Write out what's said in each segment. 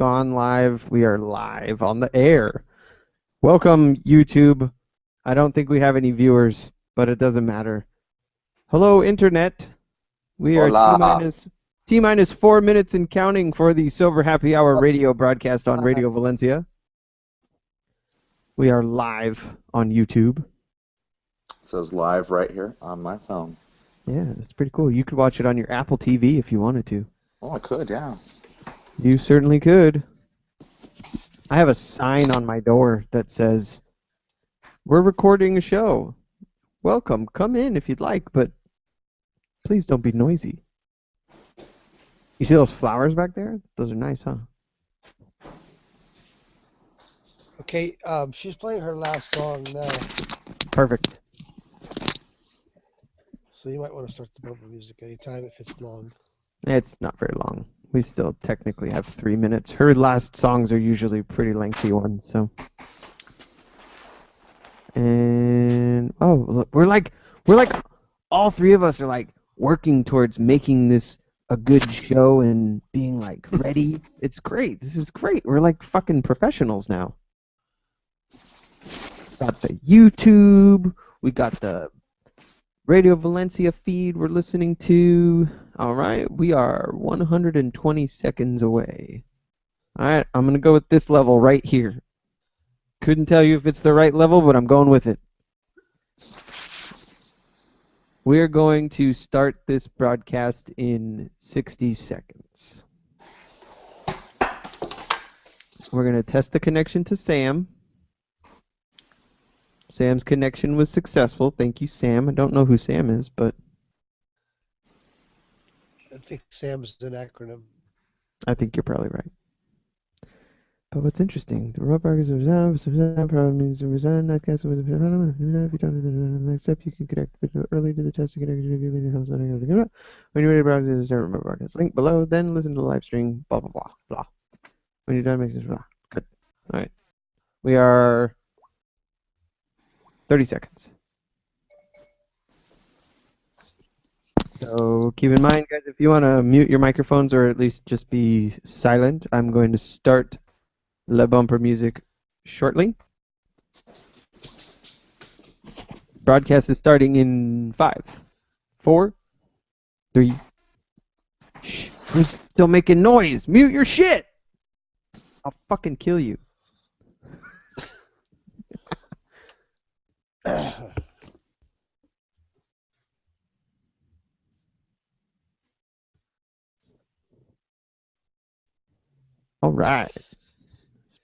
gone live. We are live on the air. Welcome, YouTube. I don't think we have any viewers, but it doesn't matter. Hello, Internet. We are Hola. T-minus 4 minutes and counting for the Silver Happy Hour radio broadcast on Radio Valencia. We are live on YouTube. It says live right here on my phone. Yeah, that's pretty cool. You could watch it on your Apple TV if you wanted to. Oh, I could, yeah. You certainly could. I have a sign on my door that says, "We're recording a show. Welcome. Come in if you'd like, but please don't be noisy." You see those flowers back there? Those are nice, huh? Okay, she's playing her last song now, Perfect. so you might want to start the bumper music anytime if it's long. It's not very long. We still technically have 3 minutes. Her last songs are usually pretty lengthy ones, so. And oh, look, we're like all three of us are like working towards making this a good show and being like ready. It's great. This is great. We're like fucking professionals now. Got the YouTube. We got the Radio Valencia feed we're listening to. All right, we are 120 seconds away. All right, I'm going to go with this level right here. Couldn't tell you if it's the right level, but I'm going with it. We're going to start this broadcast in 60 seconds. We're going to test the connection to Sam. Sam's connection was successful. Thank you, Sam. I don't know who Sam is, but I think Sam is an acronym. I think you're probably right. But what's interesting, the remote broadcast probably means the resign nightcast with if you don't do the next step, you can connect early to the testing connection if you leave the house. When you're ready to broadcast, start remote broadcast. Link below, then listen to the live stream, blah, blah, blah, blah. When you're done, make this blah. Good. All right. We are 30 seconds. So keep in mind, guys, if you want to mute your microphones or at least just be silent, I'm going to start the bumper music shortly. Broadcast is starting in 5, 4, 3. Shh, who's still making noise? Mute your shit! I'll fucking kill you. All right.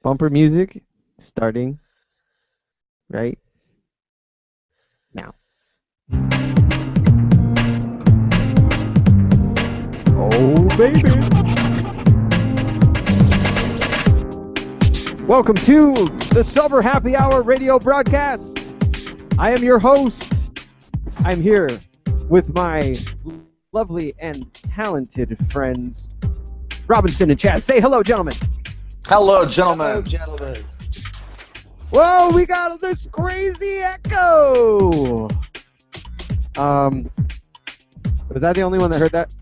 Bumper music starting right now. Oh, baby. Welcome to the Silver Happy Hour radio broadcast. I am your host. I'm here with my lovely and talented friends, Robinson and Chaz. Say hello, gentlemen. Hello, gentlemen. Hello, gentlemen. Whoa, we got this crazy echo. Was I the only one that heard that?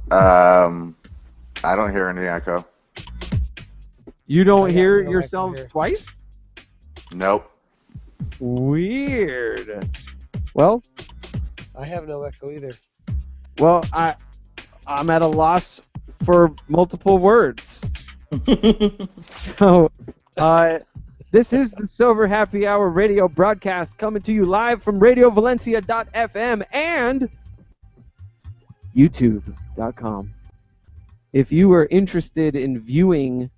I don't hear any echo. You don't hear no yourselves echo here. twice? Nope. Weird. Well, I have no echo either. well, I'm at a loss for multiple words. So, this is the Silver Happy Hour radio broadcast coming to you live from RadioValencia.fm and YouTube.com. If you are interested in viewing,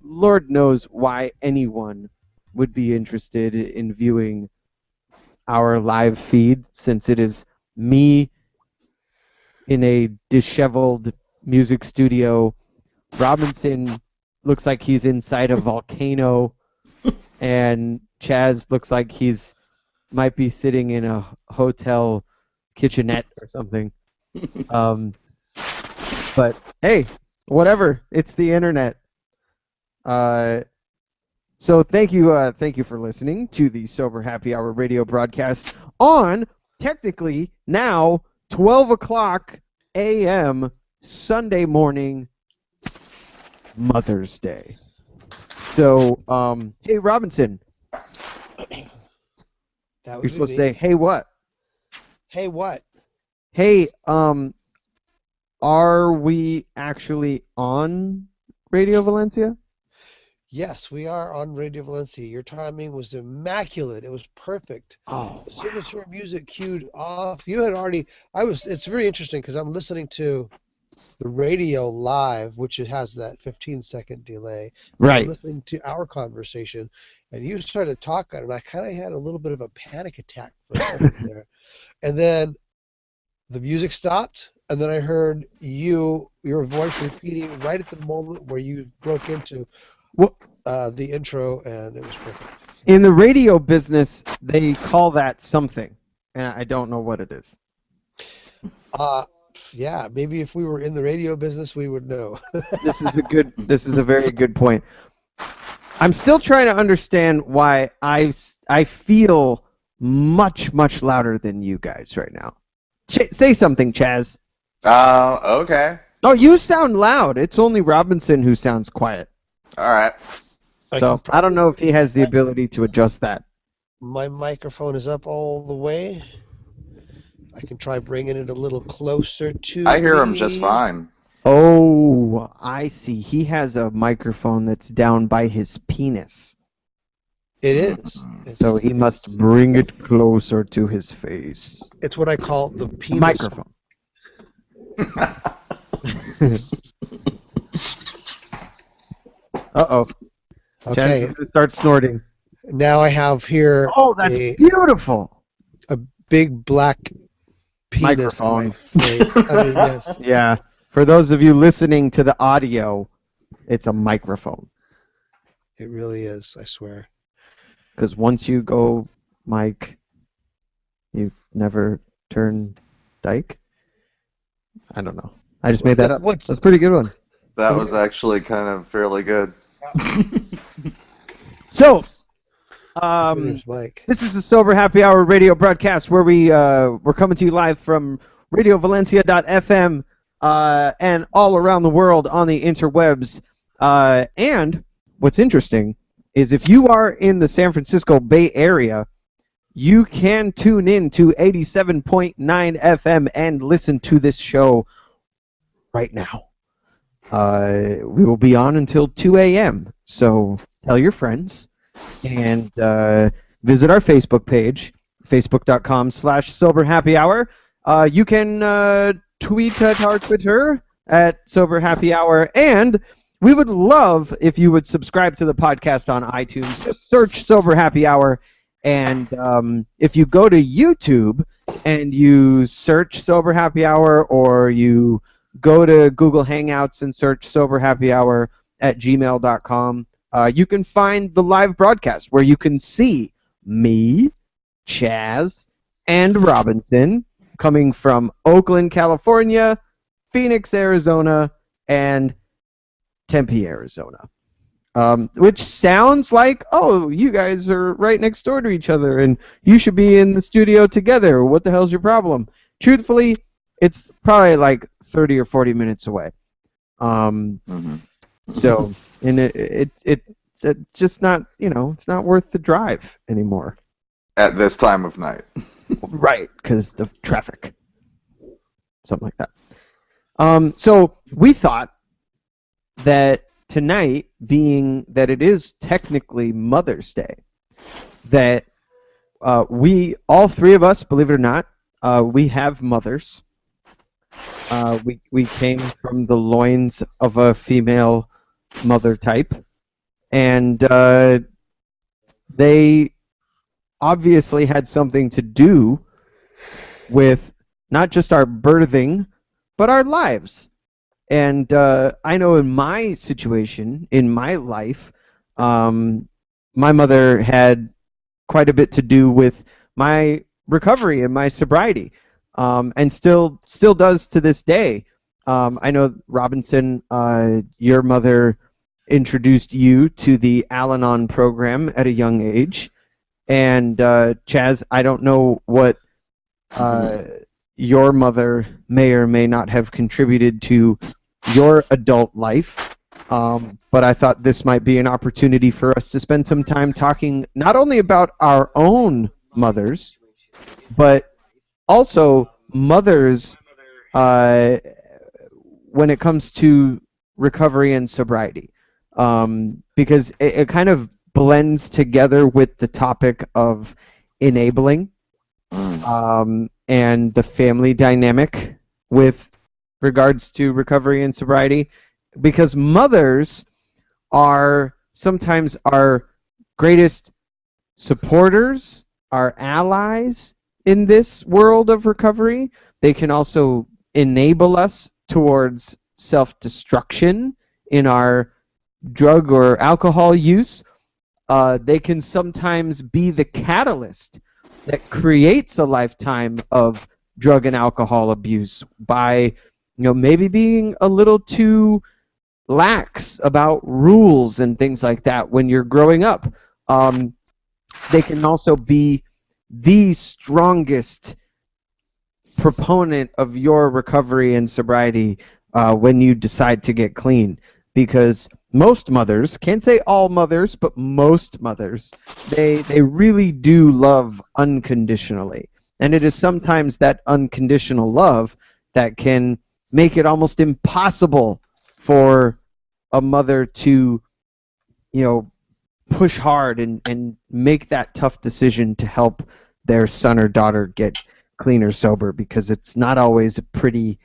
Lord knows why anyone would be interested in viewing our live feed, since it is me in a disheveled music studio. Robinson looks like he's inside a volcano, and Chaz looks like he's might be sitting in a hotel kitchenette or something. But hey, whatever. It's the internet. So thank you for listening to the Silver Happy Hour radio broadcast on technically now 12 o'clock a.m. Sunday morning, Mother's Day. So, hey Robinson, That would you're be supposed me. to say, hey what? Hey, what? Hey, are we actually on Radio Valencia? Yes, we are on Radio Valencia. Your timing was immaculate. It was perfect. Oh, As soon as your music cued off, you had already. It's very interesting because I'm listening to the radio live, which it has that 15-second delay. And I'm right. listening to our conversation, and you started talking, and I kind of had a little bit of a panic attack for a second there. And then the music stopped, and then I heard your voice repeating right at the moment where you broke into Well, the intro, and it was perfect. in the radio business, they call that something, and I don't know what it is. Yeah, maybe if we were in the radio business, we would know. This is a very good point. I'm still trying to understand why I feel much louder than you guys right now. Say something, Chaz. Okay. Oh, you sound loud. It's only Robinson who sounds quiet. All right. So I don't know if he has the ability to adjust that. My microphone is up all the way. I can try bringing it a little closer to I hear him me. just fine. Oh, I see. He has a microphone that's down by his penis. It is. So he must bring it closer to his face. It's what I call the penis. Microphone. Uh-oh. Chaz Okay, is going to start snorting. now I have here Oh, that's a beautiful. big black penis. on my face. I mean, yes. Yeah. For those of you listening to the audio, it's a microphone. It really is, I swear. Because once you go Mike, you never turn Dyke? I don't know. I just made that up. That's a pretty good one. That was actually kind of fairly good. So, Here's Mike. this is the Sober Happy Hour radio broadcast where we're coming to you live from RadioValencia.fm and all around the world on the interwebs. And what's interesting is if you are in the San Francisco Bay Area, you can tune in to 87.9 FM and listen to this show right now. We will be on until 2 a.m., so tell your friends and visit our Facebook page, facebook.com/soberhappyhour. You can tweet at our Twitter at Sober Happy Hour, and we would love if you would subscribe to the podcast on iTunes. Just search Sober Happy Hour, and if you go to YouTube and you search Sober Happy Hour, or you go to Google Hangouts and search Sober Happy Hour at gmail.com, you can find the live broadcast where you can see me, Chaz, and Robinson coming from Oakland, California, Phoenix, Arizona, and Tempe, Arizona. Which sounds like, oh, you guys are right next door to each other and you should be in the studio together. What the hell's your problem? Truthfully, it's probably like 30 or 40 minutes away. So, and it's just not, it's not worth the drive anymore. At this time of night. Right, because the traffic. Something like that. So we thought that tonight, being that it is technically Mother's Day, that we, all three of us, believe it or not, we have mothers. We came from the loins of a female mother type, and they obviously had something to do with not just our birthing, but our lives. And I know in my situation, in my life, my mother had quite a bit to do with my recovery and my sobriety, and still does to this day. I know, Robinson, your mother introduced you to the Al-Anon program at a young age. And Chaz, I don't know what your mother may or may not have contributed to your adult life, But I thought this might be an opportunity for us to spend some time talking not only about our own mothers, but also mothers when it comes to recovery and sobriety. Because it kind of blends together with the topic of enabling and the family dynamic with regards to recovery and sobriety, because mothers are sometimes our greatest supporters, our allies in this world of recovery. They can also enable us towards self-destruction in our drug or alcohol use. They can sometimes be the catalyst that creates a lifetime of drug and alcohol abuse by, maybe being a little too lax about rules and things like that when you're growing up. They can also be the strongest proponent of your recovery and sobriety when you decide to get clean, because most mothers, can't say all mothers, but most mothers, they really do love unconditionally. And it is sometimes that unconditional love that can make it almost impossible for a mother to, push hard and make that tough decision to help their son or daughter get clean or sober, because it's not always a pretty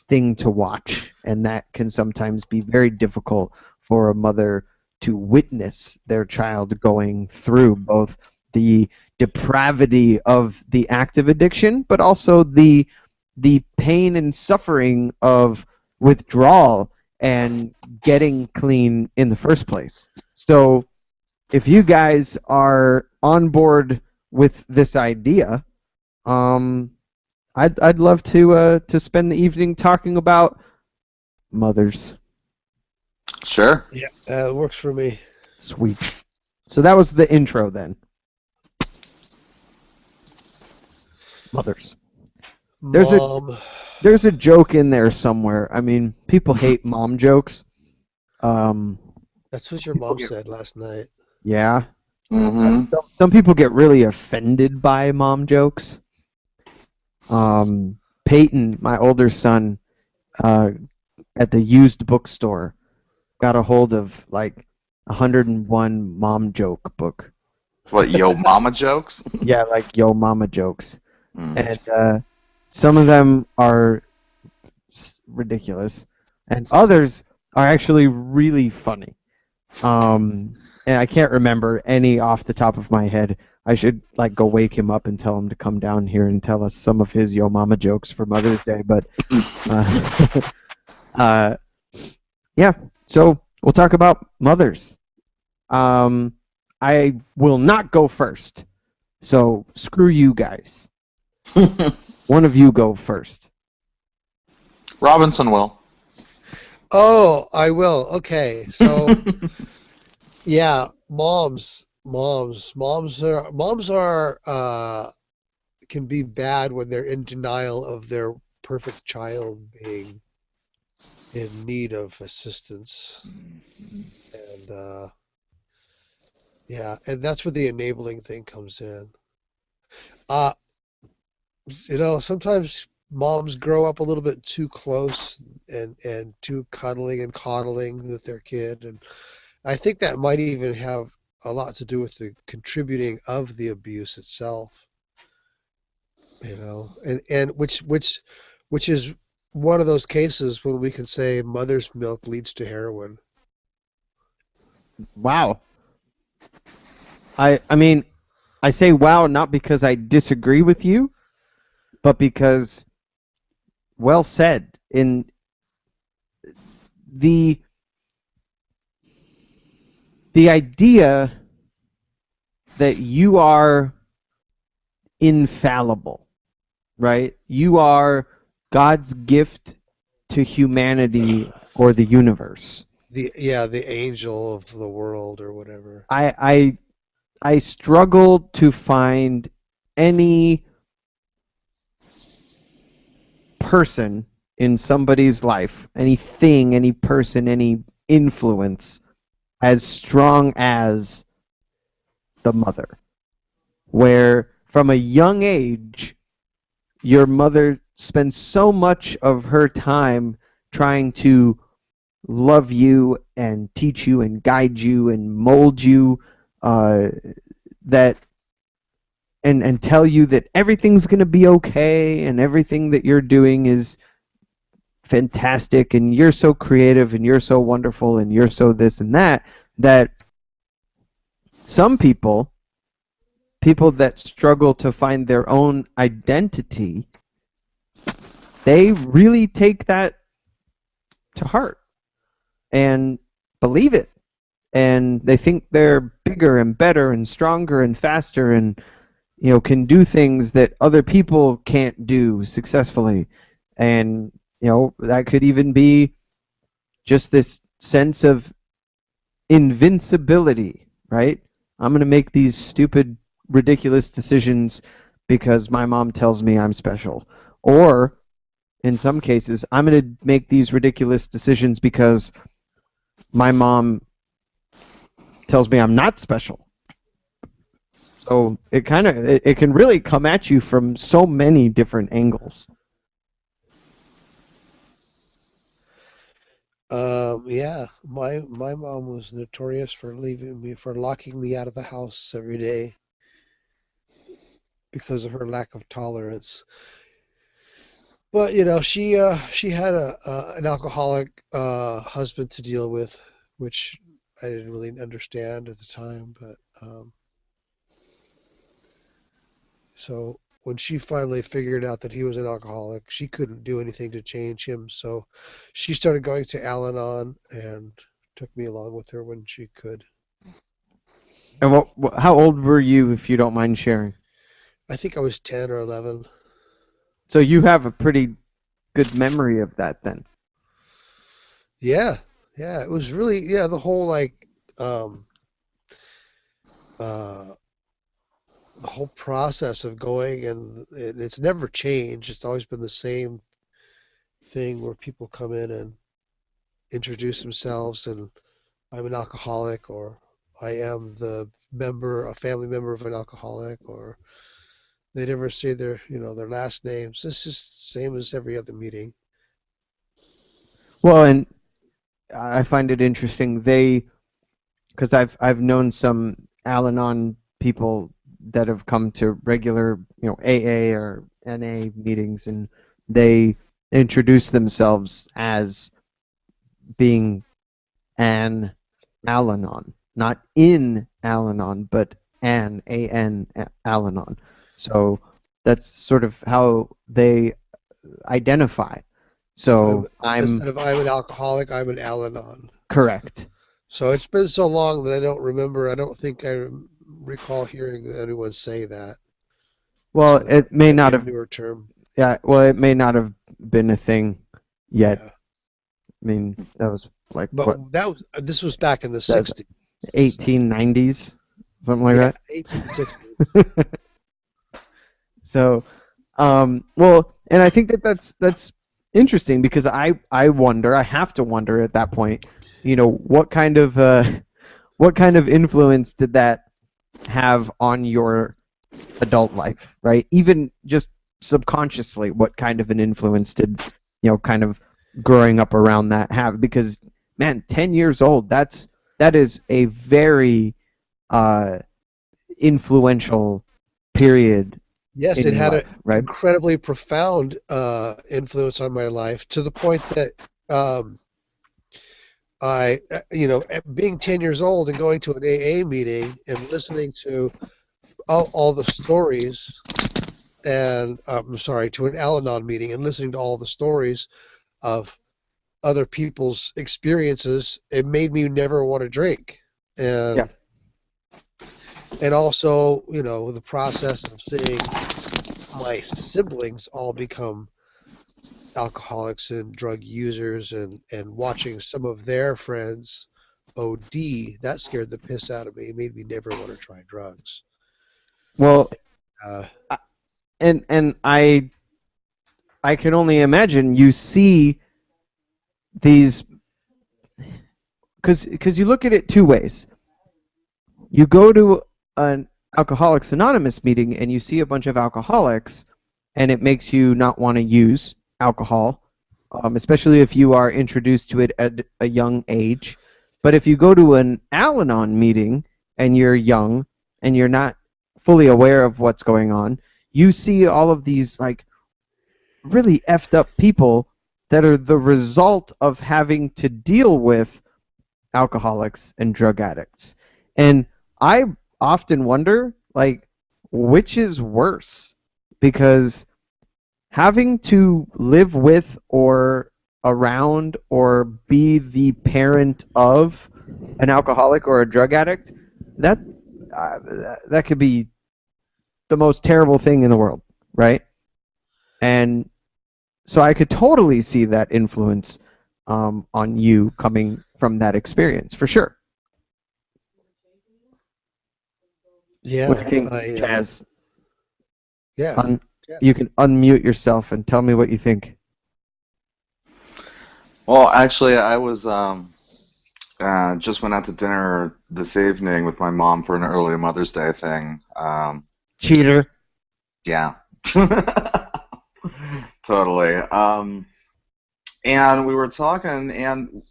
thing to watch, and that can sometimes be very difficult for a mother to witness their child going through both the depravity of the active addiction, but also the pain and suffering of withdrawal and getting clean in the first place. So if you guys are on board with this idea, I'd love to spend the evening talking about mothers. Sure. Yeah, it works for me. Sweet. So that was the intro then. Mothers. Mom. There's a joke in there somewhere. I mean, people hate mom jokes. That's what your mom said last night. Yeah. Mm-hmm. Some people get really offended by mom jokes. Peyton, my older son, at the used bookstore, got a hold of like 101 mom joke book. What, yo mama jokes? Yeah, like yo mama jokes. Mm. And some of them are ridiculous, and others are actually really funny. And I can't remember any off the top of my head. I should go wake him up and tell him to come down here and tell us some of his yo mama jokes for Mother's Day. But yeah, so we'll talk about mothers. I will not go first, so screw you guys. One of you go first. Robinson will. Oh, I will. Okay, so yeah, moms are can be bad when they're in denial of their perfect child being in need of assistance, and yeah, and that's where the enabling thing comes in. Sometimes moms grow up a little bit too close and too cuddling and coddling with their kid, and I think that might even have a lot to do with the contributing of the abuse itself. And which is one of those cases when we can say mother's milk leads to heroin. Wow. I mean, I say wow not because I disagree with you, but because, well said. In the idea that you are infallible, right? You are God's gift to humanity or the universe. The angel of the world or whatever. I struggle to find any person in somebody's life, anything, any person, any influence as strong as the mother, where from a young age, your mother spends so much of her time trying to love you and teach you and guide you and mold you, that and tell you that everything's going to be okay and everything that you're doing is fantastic and you're so creative and you're so wonderful and you're so this and that, that some people that struggle to find their own identity, they really take that to heart and believe it, and they think they're bigger and better and stronger and faster and can do things that other people can't do successfully. And that could even be just this sense of invincibility, right? I'm going to make these stupid, ridiculous decisions because my mom tells me I'm special. Or, in some cases, I'm going to make these ridiculous decisions because my mom tells me I'm not special. So it can really come at you from so many different angles. Yeah, my mom was notorious for locking me out of the house every day because of her lack of tolerance. But she had an alcoholic husband to deal with, which I didn't really understand at the time. But so when she finally figured out that he was an alcoholic, she couldn't do anything to change him. So she started going to Al-Anon and took me along with her when she could. And how old were you, if you don't mind sharing? I think I was 10 or 11. So you have a pretty good memory of that then. Yeah, it was really, the whole the whole process of going, and it's never changed. It's always been the same thing where people come in and introduce themselves, and I'm an alcoholic, or I am a family member of an alcoholic, or they never say their last names. It's just the same as every other meeting. Well, and I find it interesting. Because I've known some Al-Anon people that have come to regular AA or NA meetings, and they introduce themselves as being an Al-Anon, not in Al-Anon, but an Al-Anon. So that's sort of how they identify. So Instead of I'm an alcoholic, I'm an Al-Anon. Correct. So it's been so long that I don't remember. I don't think I recall hearing anyone say that. Well, it may not have. Newer term. Yeah. Well, it may not have been a thing yet. Yeah. I mean, that was like. But this was back in the 60s. 1890s, something like that. 1860s. So, well, and I think that's interesting because I have to wonder at that point, what kind of influence did that have on your adult life, right? Even just subconsciously, what kind of an influence did kind of growing up around that have? Because man, 10 years old, that is a very influential period. Yes, it had an incredibly profound influence on my life, to the point that I, being 10 years old and going to an AA meeting and listening to all the stories, and to an Al-Anon meeting and listening to all the stories of other people's experiences, it made me never want to drink. And yeah. And also, the process of seeing my siblings all become alcoholics and drug users, and watching some of their friends OD, that scared the piss out of me. It made me never want to try drugs. Well, and I can only imagine you see these because you look at it two ways. You go to an Alcoholics Anonymous meeting and you see a bunch of alcoholics, and it makes you not want to use alcohol, especially if you are introduced to it at a young age. But if you go to an Al-Anon meeting and you're young and you're not fully aware of what's going on, you see all of these like really effed up people that are the result of having to deal with alcoholics and drug addicts. And I often wonder, like, which is worse? Because having to live with or around or be the parent of an alcoholic or a drug addict, that could be the most terrible thing in the world, right? And so I could totally see that influence on you coming from that experience, for sure. Yeah. What do you think, Chaz? Yeah. You can unmute yourself and tell me what you think. Well, actually, I was just went out to dinner this evening with my mom for an early Mother's Day thing. Cheater. Yeah. Totally. And we were talking, and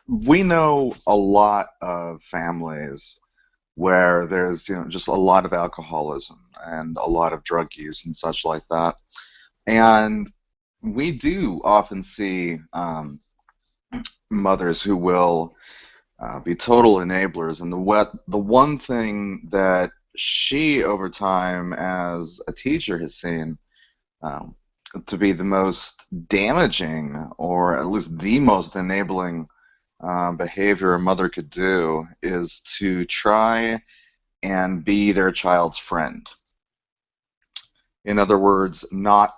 we know a lot of families where there's just a lot of alcoholism and a lot of drug use and such like that. And we do often see mothers who will be total enablers. And the one thing that she, over time, as a teacher, has seen to be the most damaging, or at least the most enabling behavior a mother could do, is to try and be their child's friend. In other words, not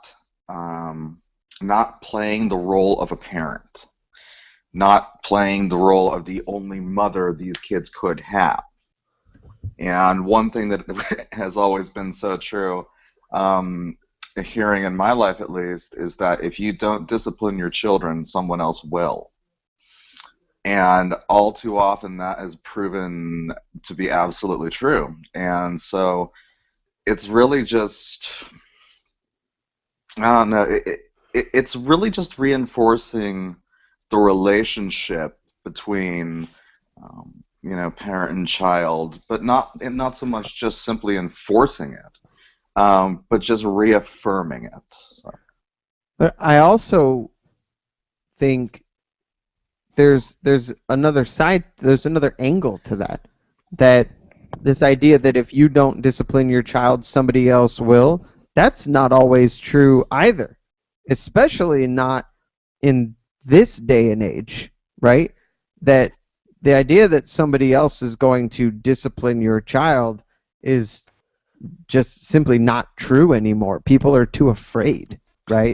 playing the role of a parent, not playing the role of the only mother these kids could have. And one thing that has always been so true, hearing in my life at least, is that if you don't discipline your children, someone else will. And all too often that is proven to be absolutely true. And so it's really just, I don't know, it's really just reinforcing the relationship between parent and child, but not so much just simply enforcing it, but just reaffirming it. So. But I also think there's another side, there's another angle to that this idea that if you don't discipline your child, somebody else will. That's not always true either, especially not in this day and age, right? That the idea that somebody else is going to discipline your child is just simply not true anymore. People are too afraid, right?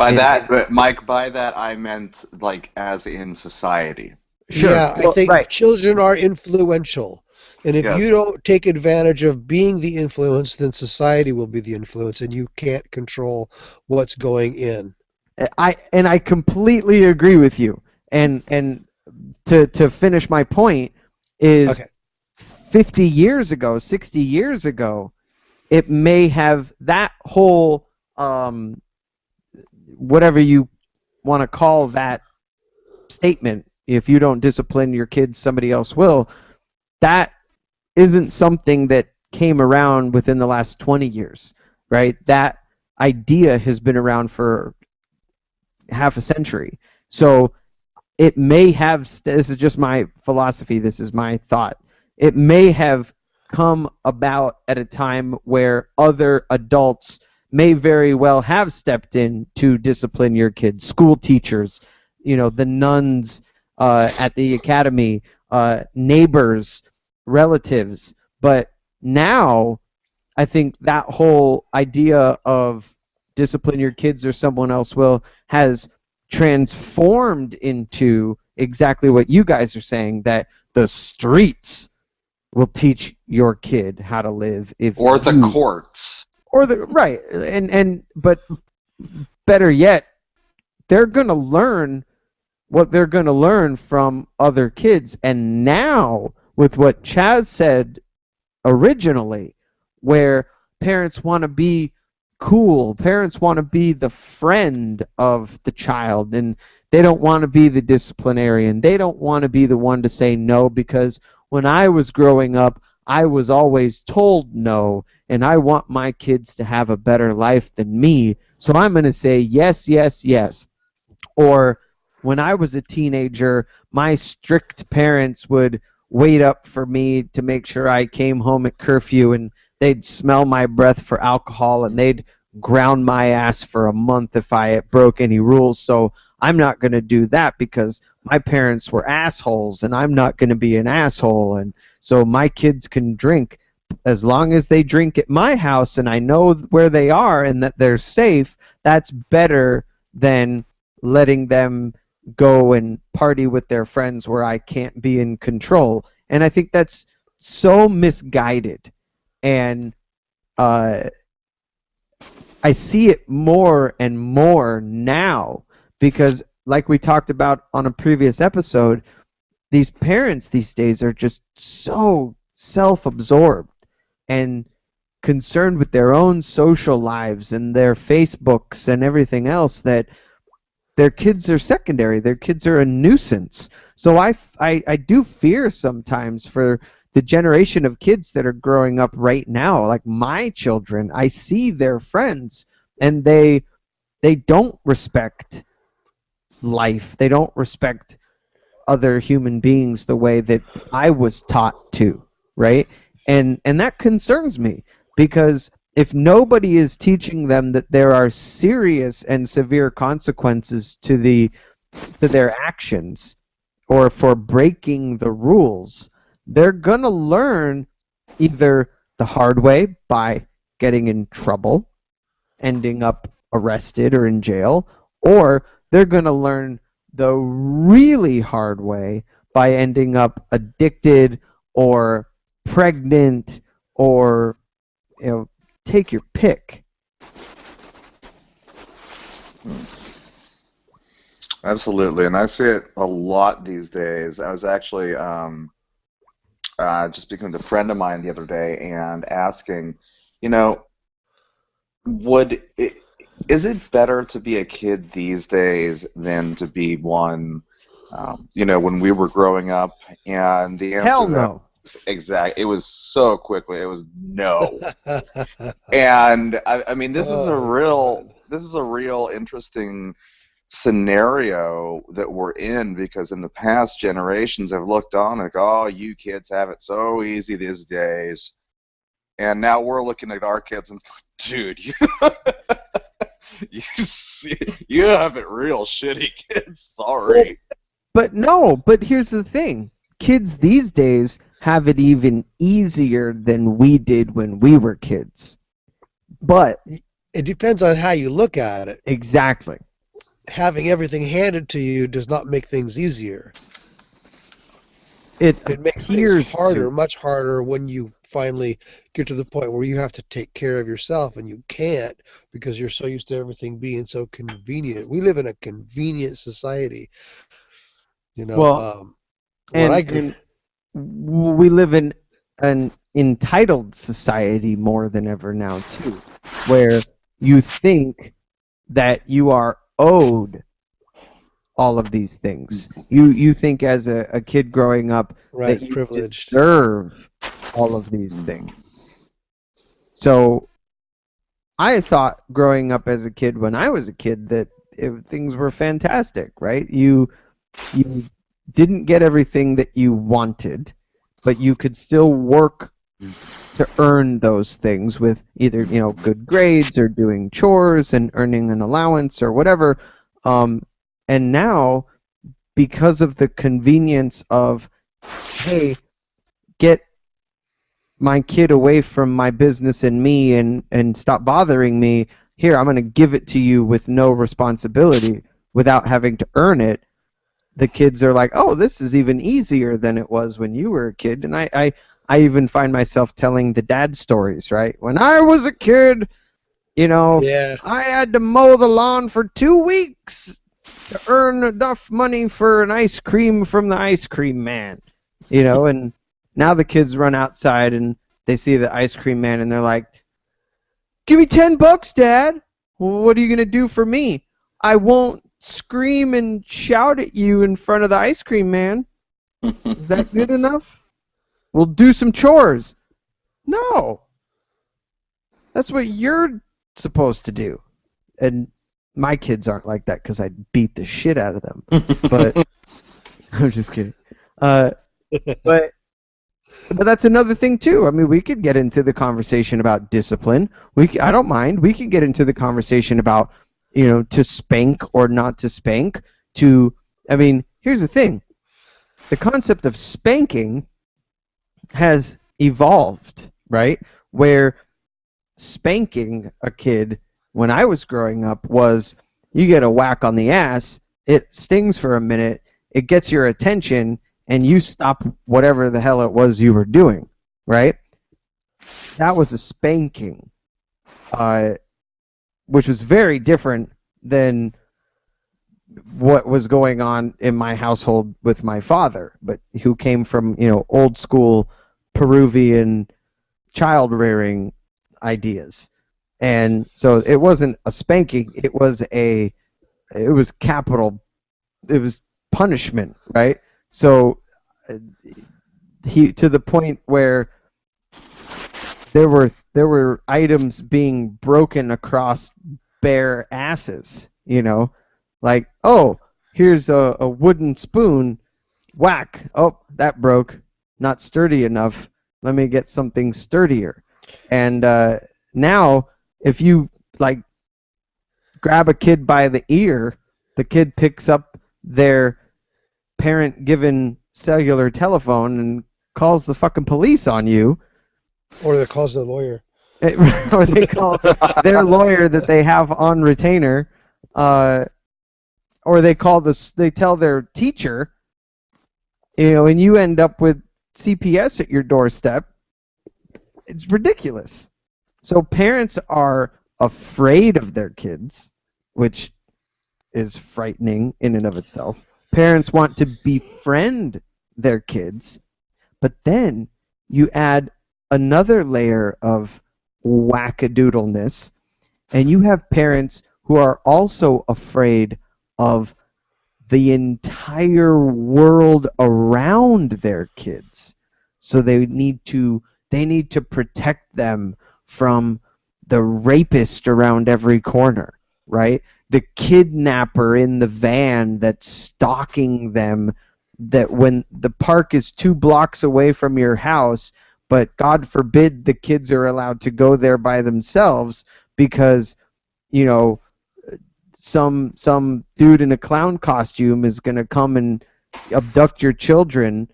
Mike, by that I meant like as in society. Sure. Yeah, I think children are influential. And if you don't take advantage of being the influence, then society will be the influence, and you can't control what's going in. I completely agree with you. And to finish my point is 50 years ago, 60 years ago, it may have that whole whatever you want to call that statement, if you don't discipline your kids, somebody else will, that isn't something that came around within the last 20 years, right? That idea has been around for half a century. So it may have, this is just my philosophy, this is my thought, it may have come about at a time where other adults may very well have stepped in to discipline your kids. School teachers, the nuns at the academy, neighbors, relatives. But now I think that whole idea of discipline your kids or someone else will has transformed into exactly what you guys are saying, that the streets will teach your kid how to live, or the courts, or but better yet, they're going to learn what they're going to learn from other kids. And now, with what Chaz said originally, where parents want to be cool, parents want to be the friend of the child, and they don't want to be the disciplinarian. They don't want to be the one to say no, because when I was growing up, I was always told no, and I want my kids to have a better life than me, so I'm going to say yes, yes, yes. Or when I was a teenager, my strict parents would wait up for me to make sure I came home at curfew, and they'd smell my breath for alcohol, and they'd ground my ass for a month if I broke any rules. So I'm not going to do that because my parents were assholes, and I'm not going to be an asshole. And so my kids can drink as long as they drink at my house and I know where they are and that they're safe. That's better than letting them go and party with their friends where I can't be in control. And I think that's so misguided. And I see it more and more now because, like we talked about on a previous episode, these parents these days are just so self-absorbed and concerned with their own social lives and their Facebooks and everything else that their kids are secondary. Their kids are a nuisance. So I do fear sometimes for the generation of kids that are growing up right now, like my children. I see their friends, and they don't respect life. They don't respect other human beings the way that I was taught to, right? And that concerns me because if nobody is teaching them that there are serious and severe consequences to their actions or for breaking the rules, they're going to learn either the hard way by getting in trouble, ending up arrested or in jail, or they're going to learn the really hard way by ending up addicted or pregnant or, take your pick. Absolutely, and I see it a lot these days. I was actually just speaking with a friend of mine the other day and asking, is it better to be a kid these days than to be one, when we were growing up? And the answer Hell no. Exactly. It was so quickly. It was no. And I mean, this is a real interesting scenario that we're in, because in the past generations have looked on like, oh, you kids have it so easy these days, and now we're looking at our kids and, dude, you have it real shitty, kids. Sorry. But here's the thing. Kids these days have it even easier than we did when we were kids. But it depends on how you look at it. Exactly. Having everything handed to you does not make things easier. It makes things harder, much harder, when you finally get to the point where you have to take care of yourself and you can't because you're so used to everything being so convenient. We live in a convenient society. We live in an entitled society more than ever now, too, where you think that you are owed all of these things. You think as a kid growing up that you privileged. Deserve all of these things. So I thought growing up as a kid, when I was a kid, that things were fantastic, right? You didn't get everything that you wanted, but you could still work to earn those things with either good grades or doing chores and earning an allowance or whatever. And now, because of the convenience of, hey, get my kid away from my business and me and stop bothering me, here, I'm going to give it to you with no responsibility without having to earn it. The kids are like, oh, this is even easier than it was when you were a kid. And I even find myself telling the dad stories, right? When I was a kid, I had to mow the lawn for 2 weeks to earn enough money for an ice cream from the ice cream man. And now the kids run outside and they see the ice cream man and they're like, "Give me $10, Dad. Well, what are you going to do for me? I won't scream and shout at you in front of the ice cream man. Is that good enough? We'll do some chores." No. That's what you're supposed to do. And my kids aren't like that because I beat the shit out of them. But I'm just kidding. But that's another thing too. I mean, we could get into the conversation about discipline. I don't mind. We could get into the conversation about, to spank or not to spank. Here's the thing. The concept of spanking has evolved, right? Where spanking a kid when I was growing up was you get a whack on the ass, it stings for a minute, it gets your attention, and you stop whatever the hell it was you were doing, right? That was a spanking, which was very different than what was going on in my household with my father, but who came from, old school Peruvian child rearing ideas. And so it wasn't a spanking, it was capital, it was punishment, right? So to the point where there were items being broken across bare asses, like, oh, here's a wooden spoon, whack, oh, that broke, not sturdy enough, let me get something sturdier. And now if you grab a kid by the ear, the kid picks up their parent-given cellular telephone and calls the fucking police on you. Or they calls the lawyer. Or they call their lawyer that they have on retainer. Or they tell their teacher, and you end up with CPS at your doorstep. It's ridiculous. So parents are afraid of their kids, which is frightening in and of itself. Parents want to befriend their kids, but then you add another layer of wackadoodleness, and you have parents who are also afraid of the entire world around their kids. So they need to protect them from the rapist around every corner, right? The kidnapper in the van that's stalking them, that when the park is 2 blocks away from your house, but God forbid the kids are allowed to go there by themselves because, some dude in a clown costume is going to come and abduct your children.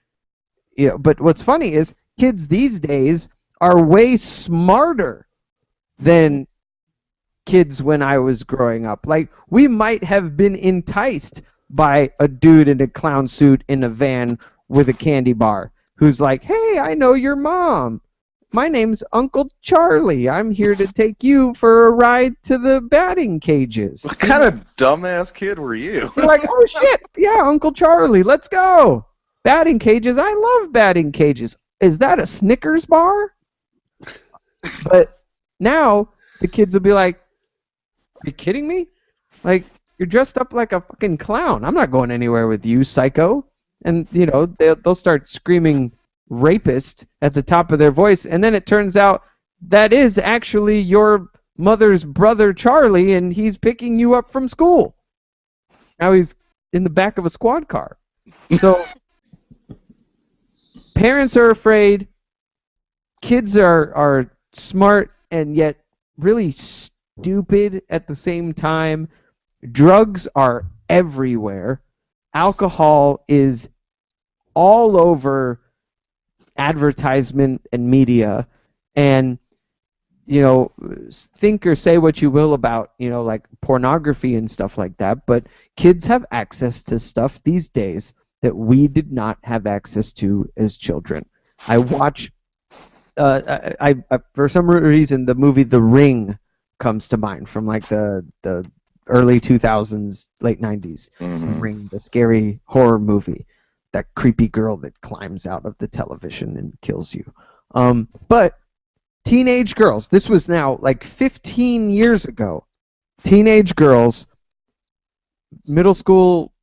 But what's funny is kids these days are way smarter than kids when I was growing up. Like, we might have been enticed by a dude in a clown suit in a van with a candy bar who's like, "Hey, I know your mom. My name's Uncle Charlie. I'm here to take you for a ride to the batting cages." What kind of dumbass kid were you? You're like, "Oh shit, yeah, Uncle Charlie, let's go. Batting cages, I love batting cages. Is that a Snickers bar?" But now the kids will be like, "Are you kidding me? Like, you're dressed up like a fucking clown. I'm not going anywhere with you, psycho." And, they'll start screaming rapist at the top of their voice, and then it turns out that is actually your mother's brother Charlie, and he's picking you up from school. Now he's in the back of a squad car. So parents are afraid, kids are smart and yet really stupid at the same time. Drugs are everywhere. Alcohol is all over advertisement and media, and think or say what you will about like pornography and stuff like that, but kids have access to stuff these days that we did not have access to as children. I watch I for some reason the movie The Ring comes to mind from like the early 2000s, late 90s. Mhm. Ring, the scary horror movie, that creepy girl that climbs out of the television and kills you. But teenage girls, this was now like 15 years ago. Teenage girls, middle school,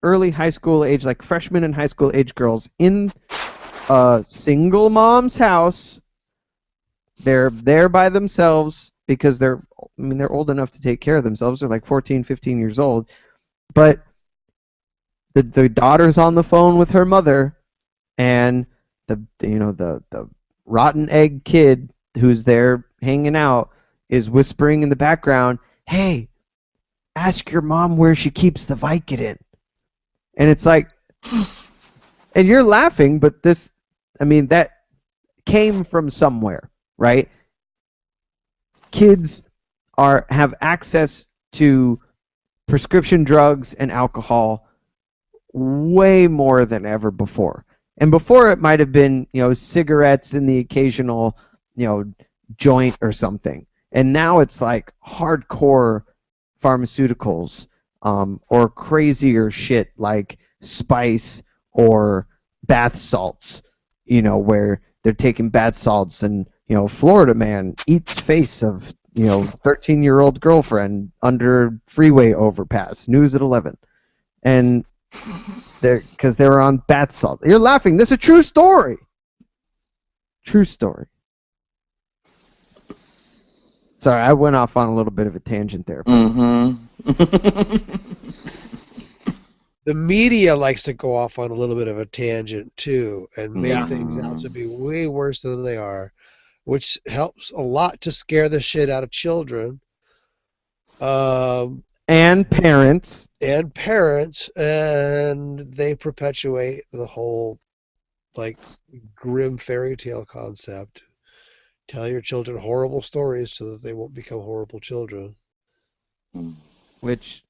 early high school age, like freshman and high school age girls in a single mom's house. They're there by themselves because they're old enough to take care of themselves. They're like 14, 15 years old. But the daughter's on the phone with her mother, and the rotten egg kid who's there hanging out is whispering in the background, "Hey, ask your mom where she keeps the Vicodin." And it's like, and you're laughing, but that came from somewhere, right? Kids have access to prescription drugs and alcohol way more than ever before. And before it might have been, cigarettes and the occasional, joint or something. And now it's like hardcore pharmaceuticals, or crazier shit like spice or bath salts, where they're taking bath salts and, Florida man eats face of, 13-year-old girlfriend under freeway overpass, news at 11. And because they were on bath salt. You're laughing. This is a true story. True story. Sorry, I went off on a little bit of a tangent there. Mhm. The media likes to go off on a little bit of a tangent too and make things out to be way worse than they are, which helps a lot to scare the shit out of children. And parents. And they perpetuate the whole, like, grim fairy tale concept. Tell your children horrible stories so that they won't become horrible children. Which,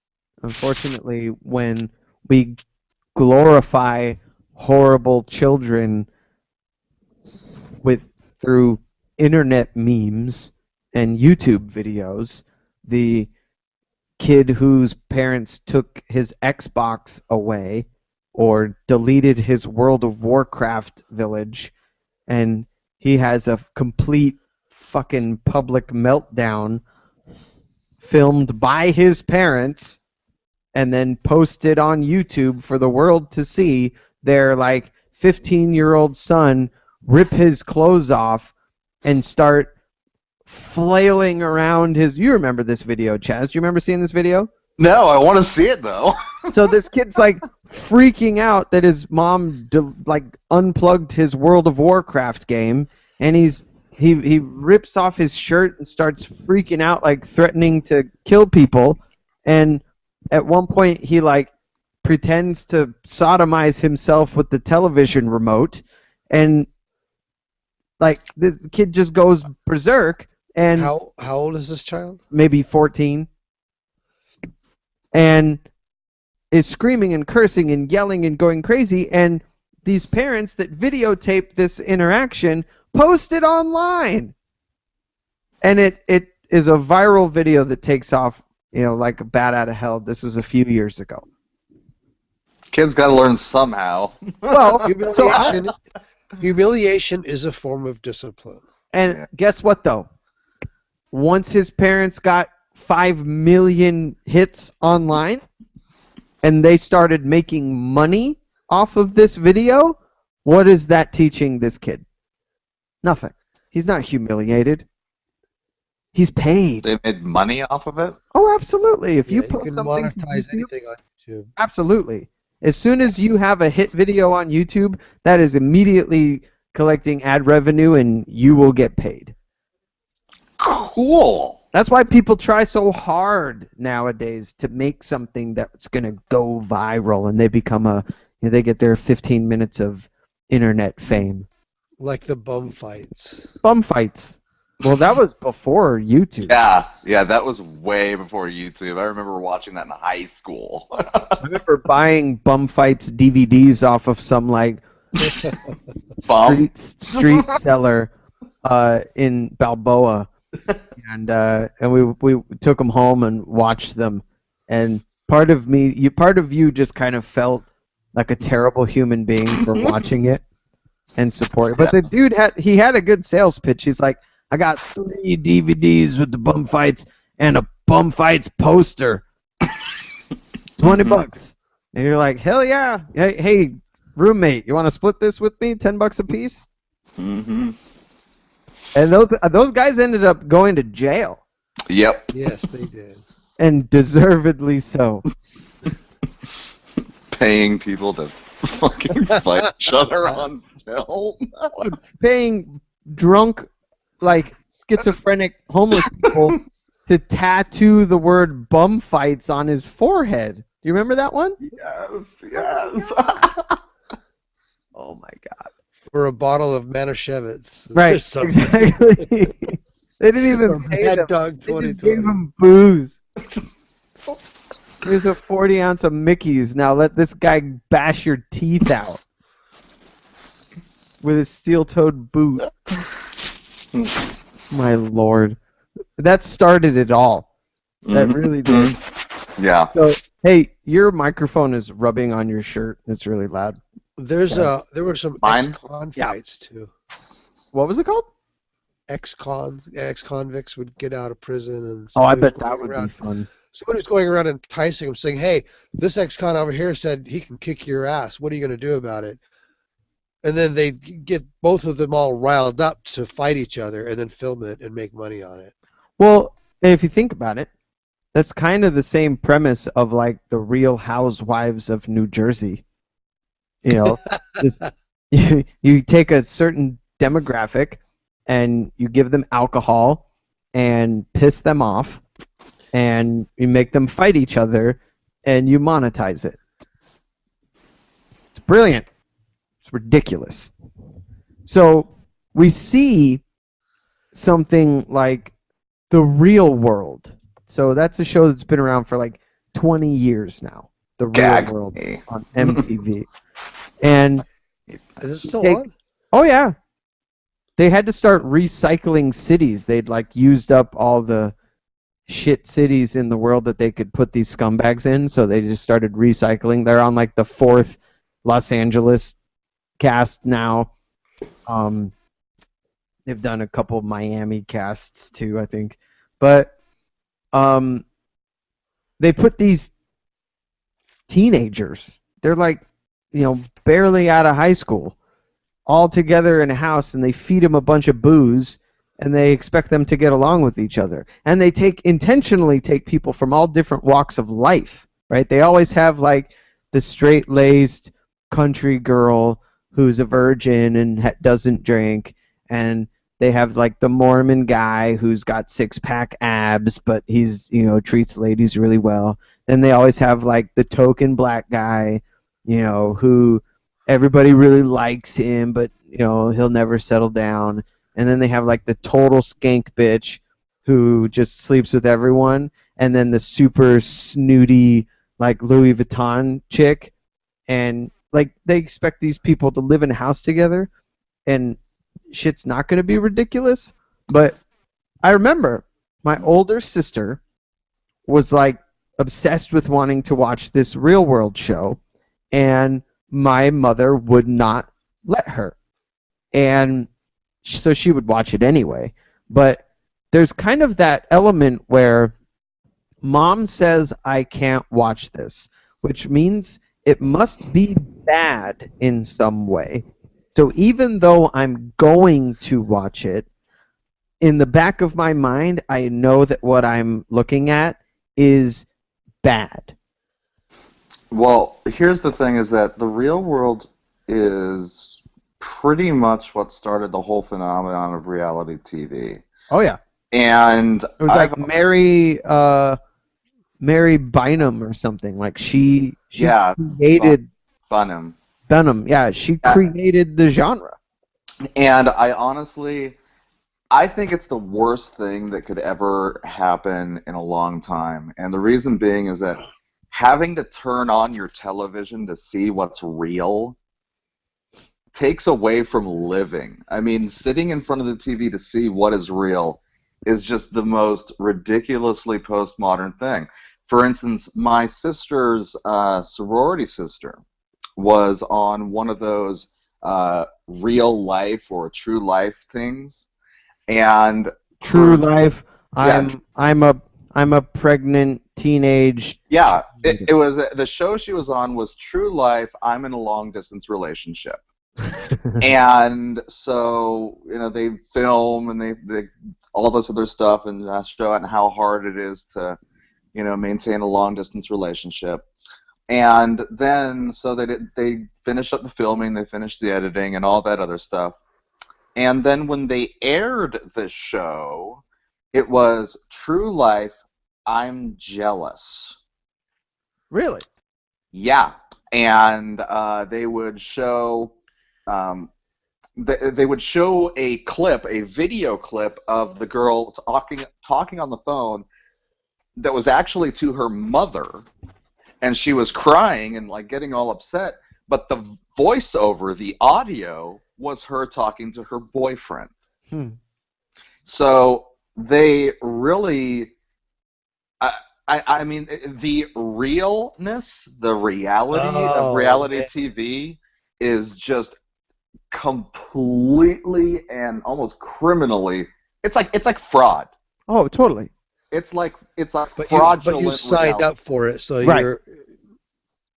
unfortunately, when we glorify horrible children through internet memes and YouTube videos, the kid whose parents took his Xbox away or deleted his World of Warcraft village, and he has a complete fucking public meltdown filmed by his parents and then posted on YouTube for the world to see, their like 15-year-old son rip his clothes off and start flailing around his... You remember this video, Chaz? Do you remember seeing this video? No, I want to see it though. So this kid's like freaking out that his mom unplugged his World of Warcraft game, and he rips off his shirt and starts freaking out, like threatening to kill people. And at one point he like pretends to sodomize himself with the television remote, and like this kid just goes berserk. And how old is this child? Maybe 14. And is screaming and cursing and yelling and going crazy, and these parents that videotape this interaction post it online. And it is a viral video that takes off, like a bat out of hell. This was a few years ago. Kids got to learn somehow. Well, humiliation is a form of discipline. And guess what, though? Once his parents got 5 million hits online and they started making money off of this video, what is that teaching this kid? Nothing. He's not humiliated. He's paid. They made money off of it? Oh, absolutely. If you you post can something to monetize YouTube, anything on YouTube. Absolutely. As soon as you have a hit video on YouTube, that is immediately collecting ad revenue and you will get paid. Cool. That's why people try so hard nowadays to make something that's going to go viral, and they become they get their 15 minutes of internet fame. Like the bum fights. Bum fights. Well, that was before YouTube. Yeah, that was way before YouTube. I remember watching that in high school. I remember buying bum fights DVDs off of some like street seller in Balboa. And we took them home and watched them, and part of you just kind of felt like a terrible human being for watching it and supporting. But the dude had a good sales pitch. He's like, I got 3 DVDs with the bum fights and a bum fights poster. $20. And you're like, hell yeah. Hey, roommate, you want to split this with me? $10 a piece? Mm-hmm. And those guys ended up going to jail. Yep. Yes, they did. And deservedly so. Paying people to fucking fight each other on film. Paying drunk, like, schizophrenic homeless people to tattoo the word bum fights on his forehead. Do you remember that one? Yes. Oh my god. For a bottle of Manischewitz. Right, exactly. They didn't even pay Mad them. Dog They just 2020. gave them booze. Here's a 40 ounce of Mickey's. Now let this guy bash your teeth out with his steel-toed boot. My lord. That started it all. That really did. Yeah. So, hey, your microphone is rubbing on your shirt. It's really loud. There were some Mine? ex-con Yeah. fights too. What was it called? Ex-convicts would get out of prison and Oh, I somebody was bet that going would around- be fun. Somebody was going around enticing them, saying, "Hey, this ex-con over here said he can kick your ass. What are you going to do about it?" And then they get both of them all riled up to fight each other, and then film it and make money on it. Well, if you think about it, that's kind of the same premise of like the Real Housewives of New Jersey. You know, just, you take a certain demographic and you give them alcohol and piss them off, and you make them fight each other, and you monetize it. It's brilliant. It's ridiculous. So we see something like The Real World. So that's a show that's been around for like 20 years now. The Gag Real World me. on MTV. And Is it still Take- on? oh yeah, they had to start recycling cities. They'd like used up all the shit cities in the world that they could put these scumbags in, so they just started recycling. They're on like the 4th Los Angeles cast now. They've done a couple Miami casts too, I think. But they put these teenagers, they're like, you know, barely out of high school, all together in a house, and they feed them a bunch of booze, and they expect them to get along with each other. And they intentionally take people from all different walks of life, right? They always have like the straight-laced country girl who's a virgin and doesn't drink, and they have like the Mormon guy who's got 6-pack abs, but he's, you know, treats ladies really well. Then they always have like the token black guy, you know, who everybody really likes him, but, you know, he'll never settle down. And then they have like the total skank bitch who just sleeps with everyone, and then the super snooty like Louis Vuitton chick. And like they expect these people to live in a house together, and shit's not going to be ridiculous. But I remember my older sister was like obsessed with wanting to watch this Real World show, and my mother would not let her. And so she would watch it anyway. But there's kind of that element where mom says I can't watch this, which means it must be bad in some way. So even though I'm going to watch it, in the back of my mind, I know that what I'm looking at is bad. Well, here's the thing: is that The Real World is pretty much what started the whole phenomenon of reality TV. Oh yeah, And it was like Mary Bynum or something. Like she Yeah, created Bunham. Benham. Yeah, she created the genre. And I think it's the worst thing that could ever happen in a long time. And the reason being is that having to turn on your television to see what's real takes away from living. I mean, sitting in front of the TV to see what is real is just the most ridiculously postmodern thing. For instance, my sister's sorority sister was on one of those real life or true life things, and True her, life. yeah, I'm a pregnant teenage. yeah, it was the show she was on was True Life. I'm in a long distance relationship. And so, they film and they all this other stuff and show it and how hard it is to, maintain a long distance relationship. And then, so they finished up the filming, they finished the editing and all that other stuff. And then when they aired the show, it was True Life, I'm Jealous. Really? Yeah. And they would show... they would show a clip, a video clip of the girl talking on the phone that was actually to her mother, and she was crying and like getting all upset, but the voiceover, the audio, was her talking to her boyfriend. So they really, I mean, the realness, the reality of reality TV is just completely and almost criminally. It's like fraud. Oh, totally. It's like But fraudulent. you signed reality. up for it, so Right.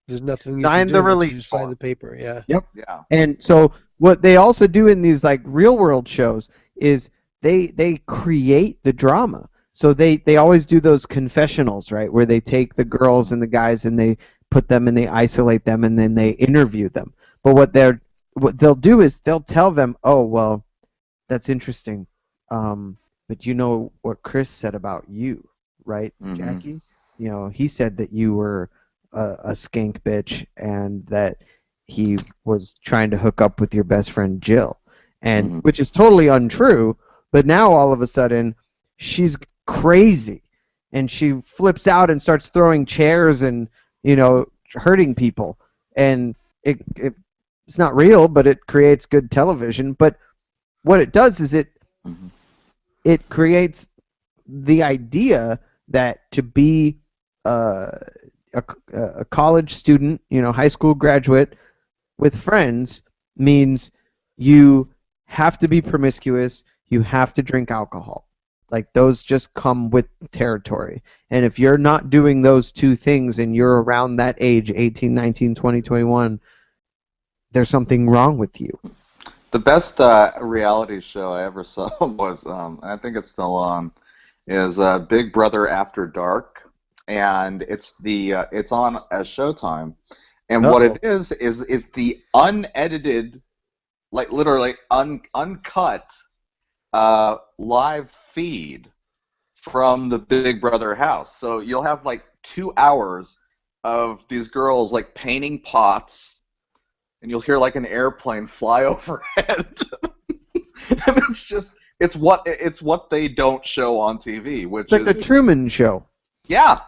there's nothing you Sign can do. the but you release just sign form. the paper. Yeah. Yep. Yeah. And so what they also do in these like real world shows is they create the drama. So they always do those confessionals, right, where they take the girls and the guys and they put them and they isolate them and then they interview them. But what they'll do is they'll tell them, "Oh, well, that's interesting. But you know what Chris said about you, right, Jackie? He said that you were a skank bitch and that he was trying to hook up with your best friend Jill," and which is totally untrue. But now all of a sudden, she's crazy, and she flips out and starts throwing chairs and hurting people, and it's not real, but it creates good television. But what it does is it creates the idea that to be a college student, high school graduate with friends means you have to be promiscuous, you have to drink alcohol. Like those just come with territory. And if you're not doing those two things and you're around that age, 18, 19, 20, 21, there's something wrong with you. The best reality show I ever saw was, I think it's still on, is Big Brother After Dark, and it's on at Showtime, and what it is the unedited, like literally uncut live feed from the Big Brother house. So you'll have like 2 hours of these girls like painting pots, and you'll hear like an airplane fly overhead. And it's what they don't show on TV, which it's like is the Truman Show. Yeah,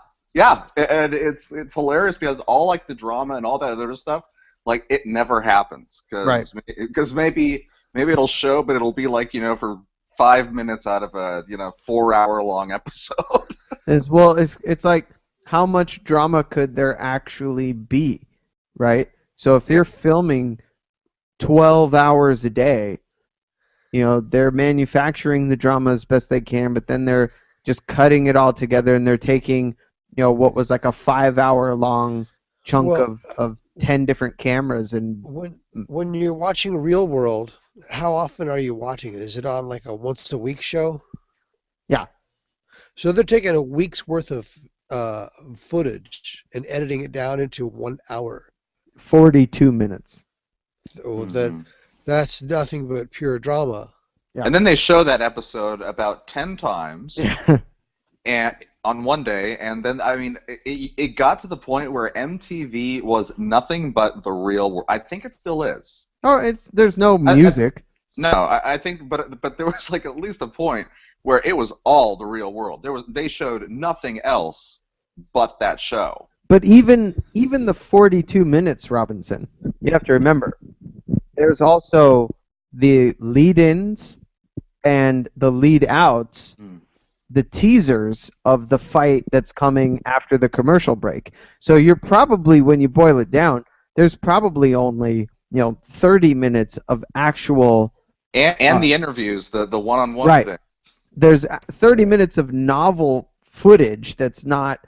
and it's hilarious because all like the drama and all that other stuff, like it never happens because maybe it'll show, but it'll be like for 5 minutes out of a 4-hour-long episode. It's like how much drama could there actually be, right? So if they're filming 12 hours a day, they're manufacturing the drama as best they can, but then they're just cutting it all together and they're taking, what was like a 5-hour-long chunk of 10 different cameras. And when you're watching Real World, how often are you watching it? Is it on like a once-a-week show? Yeah. So they're taking a week's worth of footage and editing it down into 1 hour. 42 minutes. So then that's nothing but pure drama. Yeah. And then they show that episode about 10 times and on one day, and then I mean it got to the point where MTV was nothing but the real world. I think it still is. Oh, there's no music. I think, but there was like at least a point where it was all the real world. They showed nothing else but that show. But even the 42 minutes, Robinson, you have to remember, there's also the lead-ins and the lead-outs the teasers of the fight that's coming after the commercial break. So you're probably, when you boil it down, there's probably only 30 minutes of actual And the interviews, the one-on-one right. thing. There's 30 minutes of novel footage that's not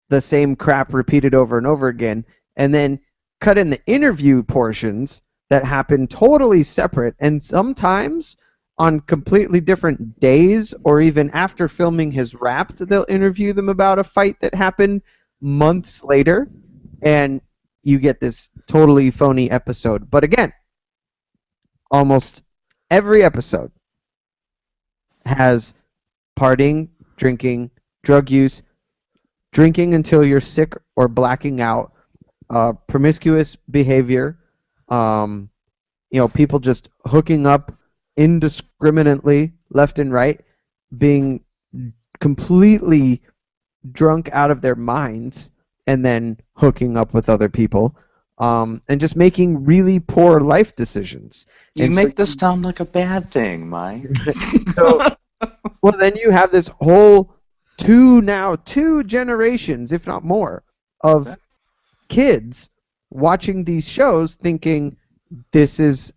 the same crap repeated over and over again, and then cut in the interview portions that happen totally separate, and sometimes on completely different days, or even after filming has wrapped, they'll interview them about a fight that happened months later, and you get this totally phony episode. But again, almost every episode has partying, drinking, drug use, drinking until you're sick or blacking out, promiscuous behavior, people just hooking up indiscriminately left and right, being completely drunk out of their minds, and then hooking up with other people, and just making really poor life decisions. You make this sound like a bad thing, Mike. Well, then you have this whole two generations, if not more, of kids watching these shows thinking this is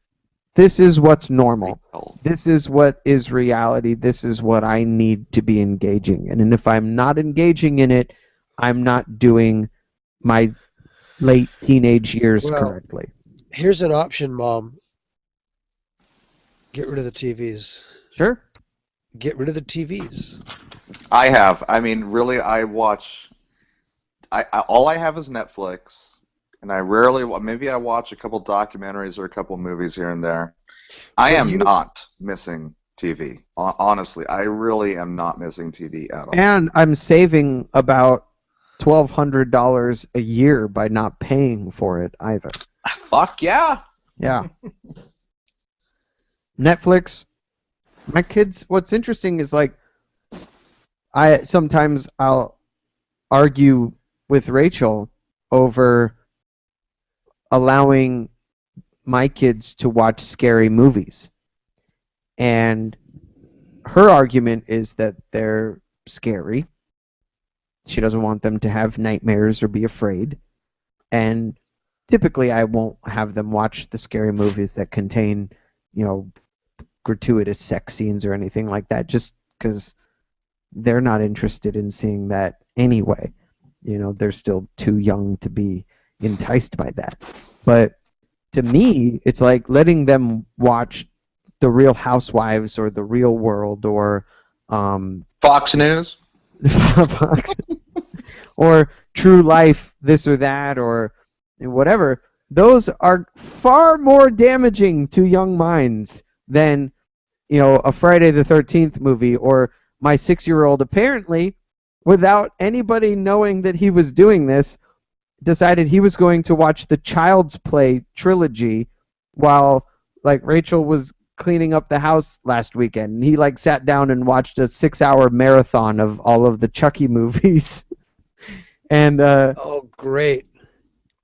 what's normal. This is what is reality. This is what I need to be engaging in. And if I'm not engaging in it, I'm not doing my late teenage years correctly. Here's an option, Mom. Get rid of the TVs. Sure. Get rid of the TVs. I have. I mean, really, I watch. All I have is Netflix, and I rarely. Maybe I watch a couple documentaries or a couple movies here and there. I am not missing TV. Honestly, I really am not missing TV at all. And I'm saving about $1,200 a year by not paying for it either. Fuck yeah. Yeah. Netflix. My kids, what's interesting is sometimes I'll argue with Rachel over allowing my kids to watch scary movies. And her argument is that they're scary. She doesn't want them to have nightmares or be afraid. And typically I won't have them watch the scary movies that contain, gratuitous sex scenes or anything like that, just because they're not interested in seeing that anyway. They're still too young to be enticed by that. But to me, it's like letting them watch The Real Housewives or The Real World or Fox News. Or True Life, this or that, or whatever. Those are far more damaging to young minds than, a Friday the 13th movie, or my 6-year-old apparently, without anybody knowing that he was doing this, decided he was going to watch the Child's Play trilogy while, Rachel was cleaning up the house last weekend. And he, sat down and watched a 6-hour marathon of all of the Chucky movies. And oh, great.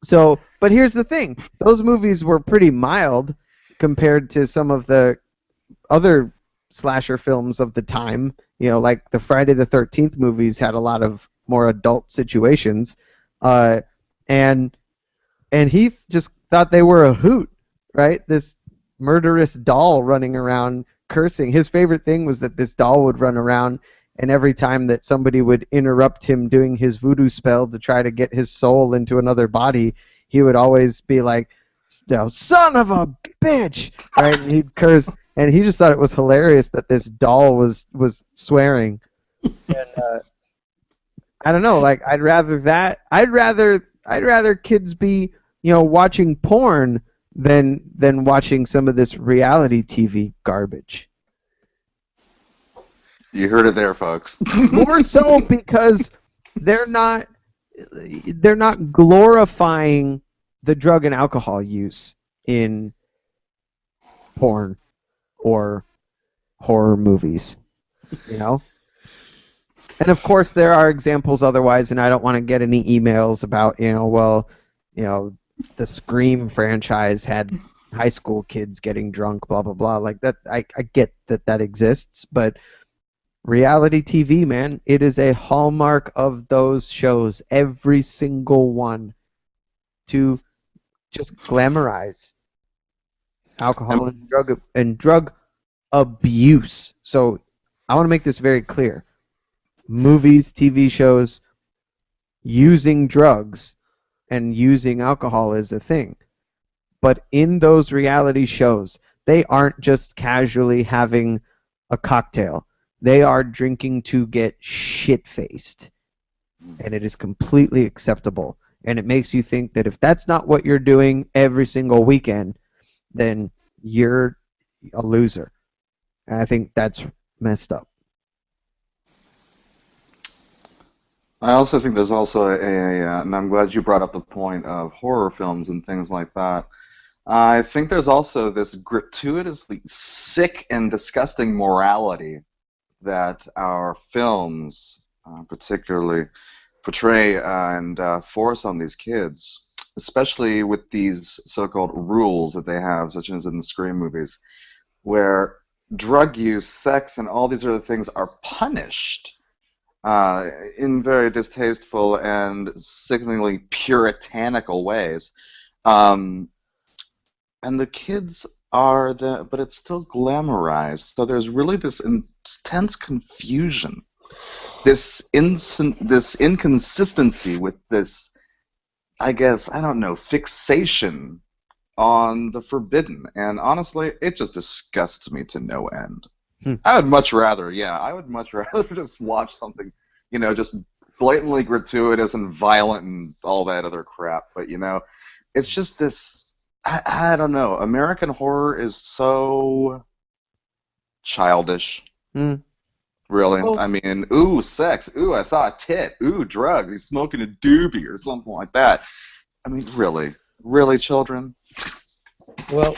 So, but here's the thing. Those movies were pretty mild compared to some of the other slasher films of the time. Like the Friday the 13th movies had a lot of more adult situations. And he just thought they were a hoot, right? This murderous doll running around cursing. His favorite thing was that this doll would run around, and every time that somebody would interrupt him doing his voodoo spell to try to get his soul into another body, he would always be like, "Son of a bitch!" Right? And he'd curse, and he just thought it was hilarious that this doll was swearing. And I don't know, I'd rather kids be, watching porn than watching some of this reality TV garbage. You heard it there, folks. More so because they're not glorifying the drug and alcohol use in porn or horror movies, And of course there are examples otherwise, and I don't want to get any emails about, the Scream franchise had high school kids getting drunk, blah blah blah, like that. I get that exists, but reality TV, man. It is a hallmark of those shows, every single one, to just glamorize alcohol and drug abuse. So I want to make this very clear. Movies, TV shows, using drugs and using alcohol is a thing. But in those reality shows, they aren't just casually having a cocktail. They are drinking to get shit-faced. And it is completely acceptable. And it makes you think that if that's not what you're doing every single weekend, then you're a loser. And I think that's messed up. I also think there's also and I'm glad you brought up the point of horror films and things like that. I think there's also this gratuitously sick and disgusting morality that our films particularly portray and force on these kids, especially with these so-called rules that they have, such as in the Scream movies, where drug use, sex, and all these other things are punished in very distasteful and sickeningly puritanical ways. And the kids are but it's still glamorized. So there's really this intense confusion, this inconsistency with this, I guess, I don't know, fixation on the forbidden. And honestly, it just disgusts me to no end. I would much rather just watch something, just blatantly gratuitous and violent and all that other crap. But, it's just this, I don't know, American horror is so childish. Really. Well, I mean, ooh, sex, ooh, I saw a tit, ooh, drugs, he's smoking a doobie or something like that. I mean, really? Really, children? Well,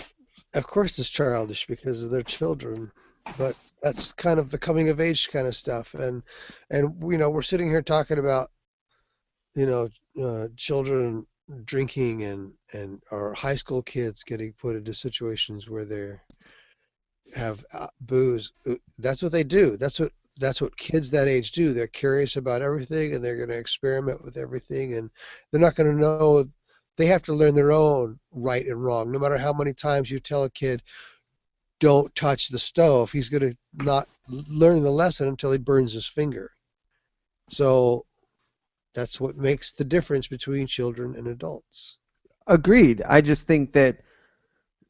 of course it's childish because they're children, but that's kind of the coming of age kind of stuff. And we're sitting here talking about, children drinking and our high school kids getting put into situations where they have booze. That's what they do. That's what kids that age do. They're curious about everything and they're going to experiment with everything, and they're not going to know. They have to learn their own right and wrong. No matter how many times you tell a kid, don't touch the stove, he's going to not learn the lesson until he burns his finger. So that's what makes the difference between children and adults. Agreed. I just think that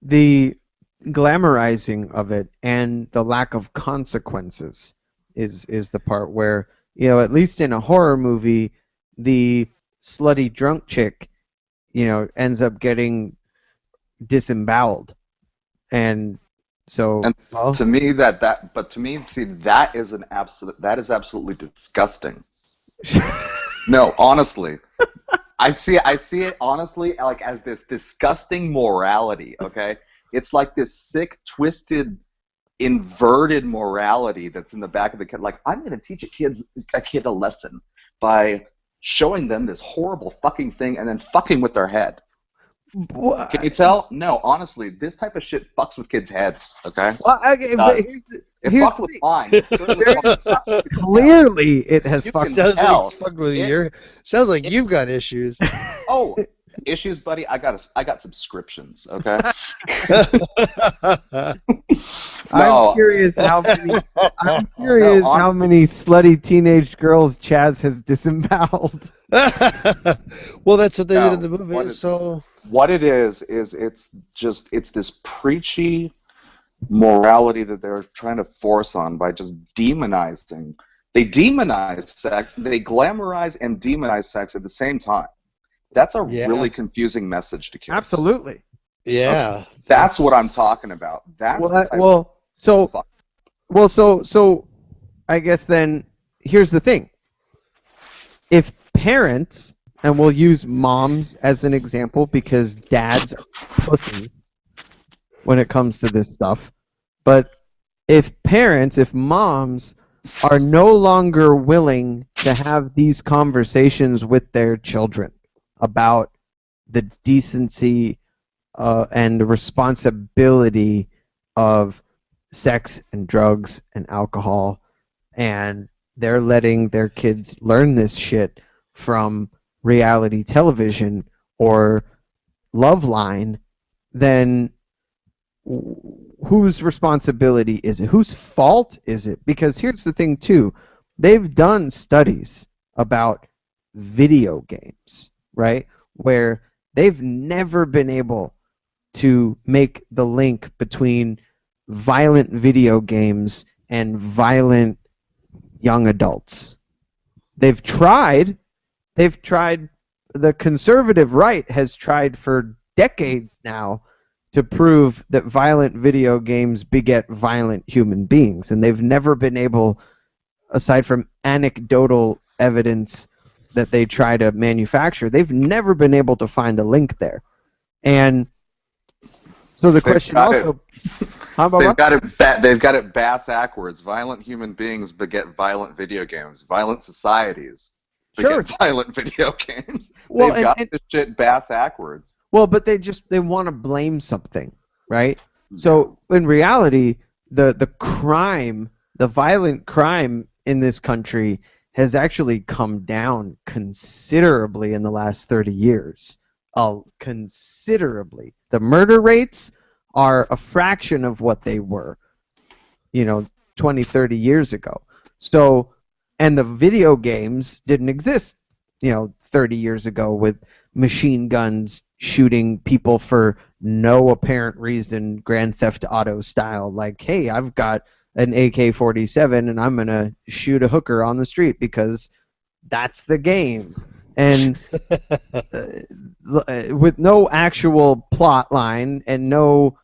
the glamorizing of it and the lack of consequences is the part where, at least in a horror movie, the slutty drunk chick, ends up getting disemboweled. And so, and to me that is absolutely disgusting. No, honestly. I see it honestly like as this disgusting morality, okay? It's like this sick, twisted, inverted morality that's in the back of the kid. Like, I'm going to teach a kid a lesson by showing them this horrible fucking thing and then fucking with their head. What? Can you tell? No, honestly, this type of shit fucks with kids' heads, okay? Well, okay, but it fucked with mine. Clearly, it has You fucked. can tell. Sounds like you've got issues. Oh, issues, buddy. I got subscriptions, okay? I'm curious how many. How many slutty teenage girls Chaz has disemboweled. Well, that's what they did in the movie. What it is it's this preachy morality that they're trying to force on by just demonizing. They demonize sex. They glamorize and demonize sex at the same time. That's a really confusing message to kids. Absolutely. Yeah. That's what I'm talking about. So I guess then here's the thing. If parents, and we'll use moms as an example because dads are pussy when it comes to this stuff, but if moms are no longer willing to have these conversations with their children about the decency and the responsibility of sex and drugs and alcohol and they're letting their kids learn this shit from reality television or Loveline, then whose responsibility is it? Whose fault is it? Because here's the thing too. They've done studies about video games, right? Where they've never been able to make the link between violent video games and violent young adults. They've tried. The conservative right has tried for decades now to prove that violent video games beget violent human beings, and they've never been able, aside from anecdotal evidence that they try to manufacture, they've never been able to find a link there. And so the question also, they've got it bass backwards. Violent human beings beget violent video games. Violent societies beget violent video games. Well, they've got this shit bass backwards. Well, but they want to blame something, right? So in reality, the crime, the violent crime in this country has actually come down considerably in the last 30 years. Considerably. The murder rates are a fraction of what they were, 20, 30 years ago. So, and the video games didn't exist, 30 years ago with machine guns shooting people for no apparent reason, Grand Theft Auto style, like, hey, I've got an AK-47 and I'm going to shoot a hooker on the street because that's the game. And with no actual plot line and no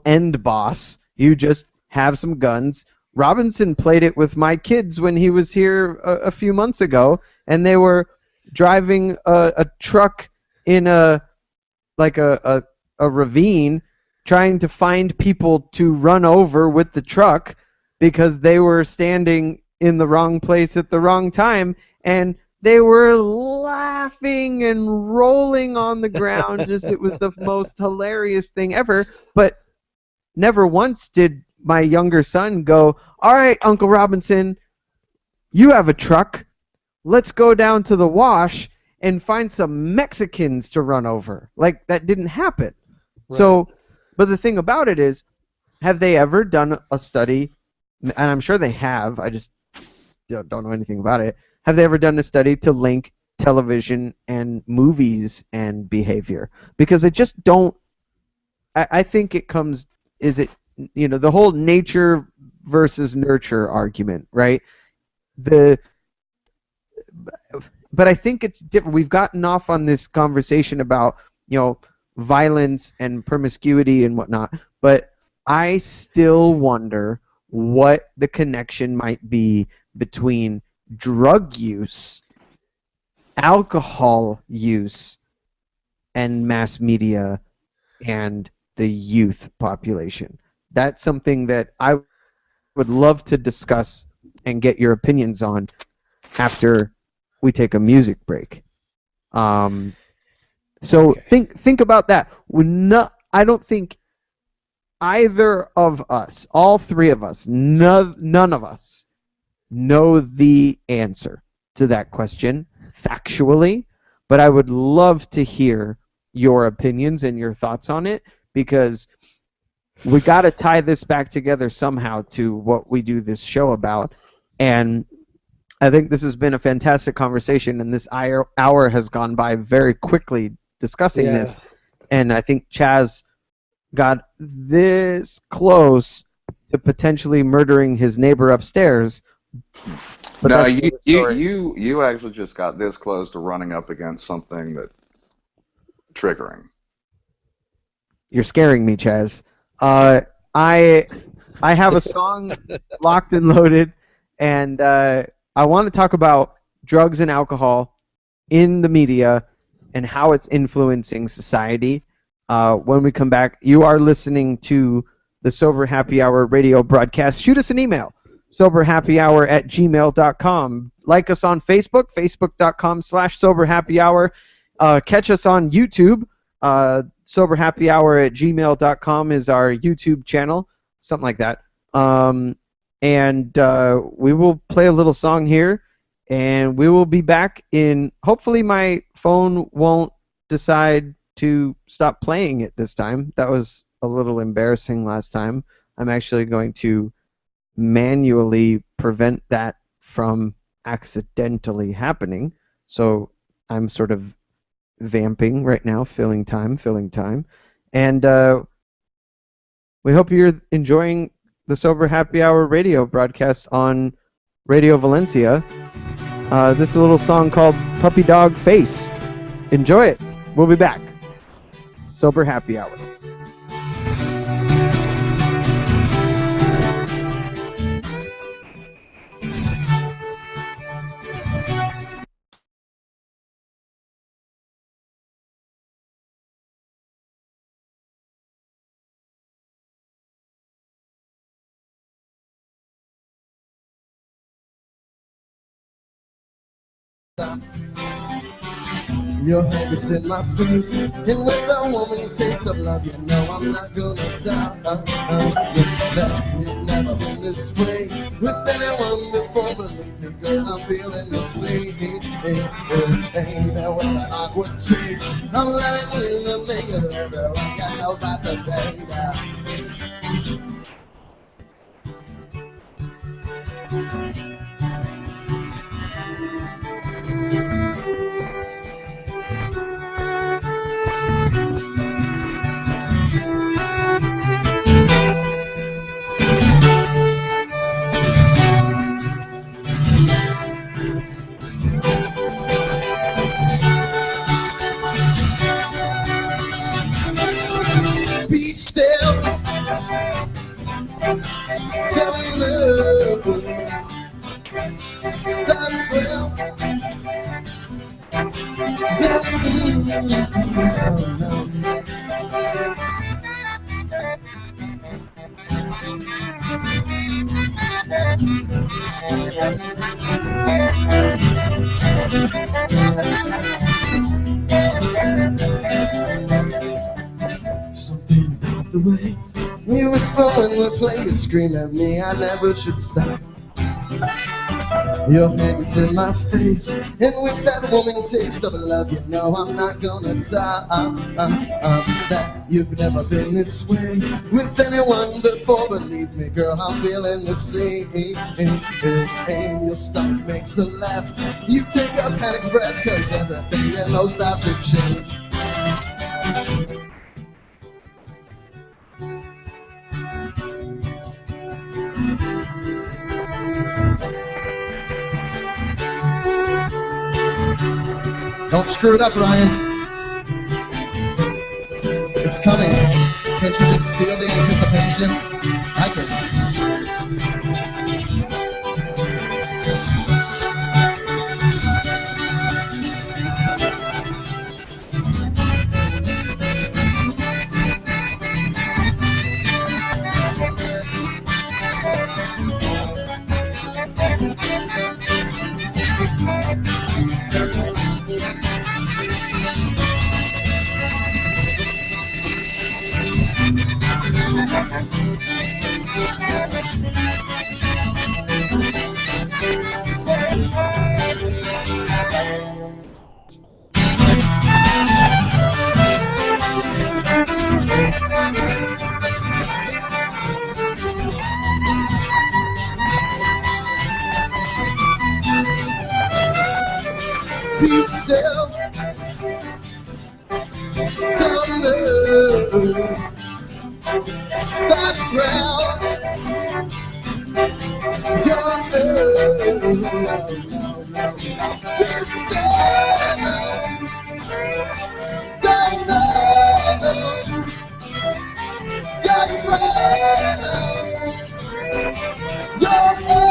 end boss, you just have some guns. Robinson played it with my kids when he was here a few months ago, and they were driving a truck in a ravine, trying to find people to run over with the truck because they were standing in the wrong place at the wrong time, and they were laughing and rolling on the ground. Just, it was the most hilarious thing ever. But never once did my younger son go, all right, Uncle Robinson, you have a truck. Let's go down to the wash and find some Mexicans to run over. Like, that didn't happen. Right. So, but the thing about it is, have they ever done a study, and I'm sure they have, I just don't know anything about it, have they ever done a study to link television and movies and behavior? Because I just don't, I think it comes, the whole nature versus nurture argument, right? But I think it's different. We've gotten off on this conversation about, violence and promiscuity and whatnot, but I still wonder what the connection might be between drug use, alcohol use, and mass media and the youth population. That's something that I would love to discuss and get your opinions on after we take a music break. So okay. Think about that. I don't think either of us, all three of us, none of us know the answer to that question factually, but I would love to hear your opinions and your thoughts on it, because we got to tie this back together somehow to what we do this show about. And I think this has been a fantastic conversation, and this hour has gone by very quickly discussing this. And I think Chaz got this close to potentially murdering his neighbor upstairs. But no, you actually just got this close to running up against something that triggering. You're scaring me, Chaz. I have a song locked and loaded, and I want to talk about drugs and alcohol in the media and how it's influencing society. When we come back, you are listening to the Sober Happy Hour radio broadcast. Shoot us an email, soberhappyhour@gmail.com. Like us on Facebook, facebook.com/soberhappyhour. Catch us on YouTube. Soberhappyhour@gmail.com is our YouTube channel, something like that. and we will play a little song here, and we will be back in. Hopefully, my phone won't decide to stop playing it this time. That was a little embarrassing last time. I'm actually going to manually prevent that from accidentally happening. So I'm sort of vamping right now, filling time. And we hope you're enjoying the Sober Happy Hour radio broadcast on Radio Valencia. This is a little song called Puppy Dog Face. Enjoy it. We'll be back. Sober Happy Hour. Your habits in my face, and with a woman taste of love, you know I'm not gonna die. You've never been this way with anyone before, believe me, girl, I'm feeling the same. Ain't there with an awkward taste, I'm loving you to make it everywhere, you know about the day. Be still, tell me love, that's real. Something about the way you whisper when we play, you scream at me, I never should stop. Your habits in my face, and with that woman taste of love, you know I'm not gonna die. That you've never been this way with anyone before, believe me, girl, I'm feeling the same. Your stomach makes a left, you take a panic breath, cause everything you know's about to change. Don't screw it up, Ryan. It's coming. Can't you just feel the anticipation? I can. Be still, don't move, that frown, don't move, no. Be still, don't move, that frown, don't move.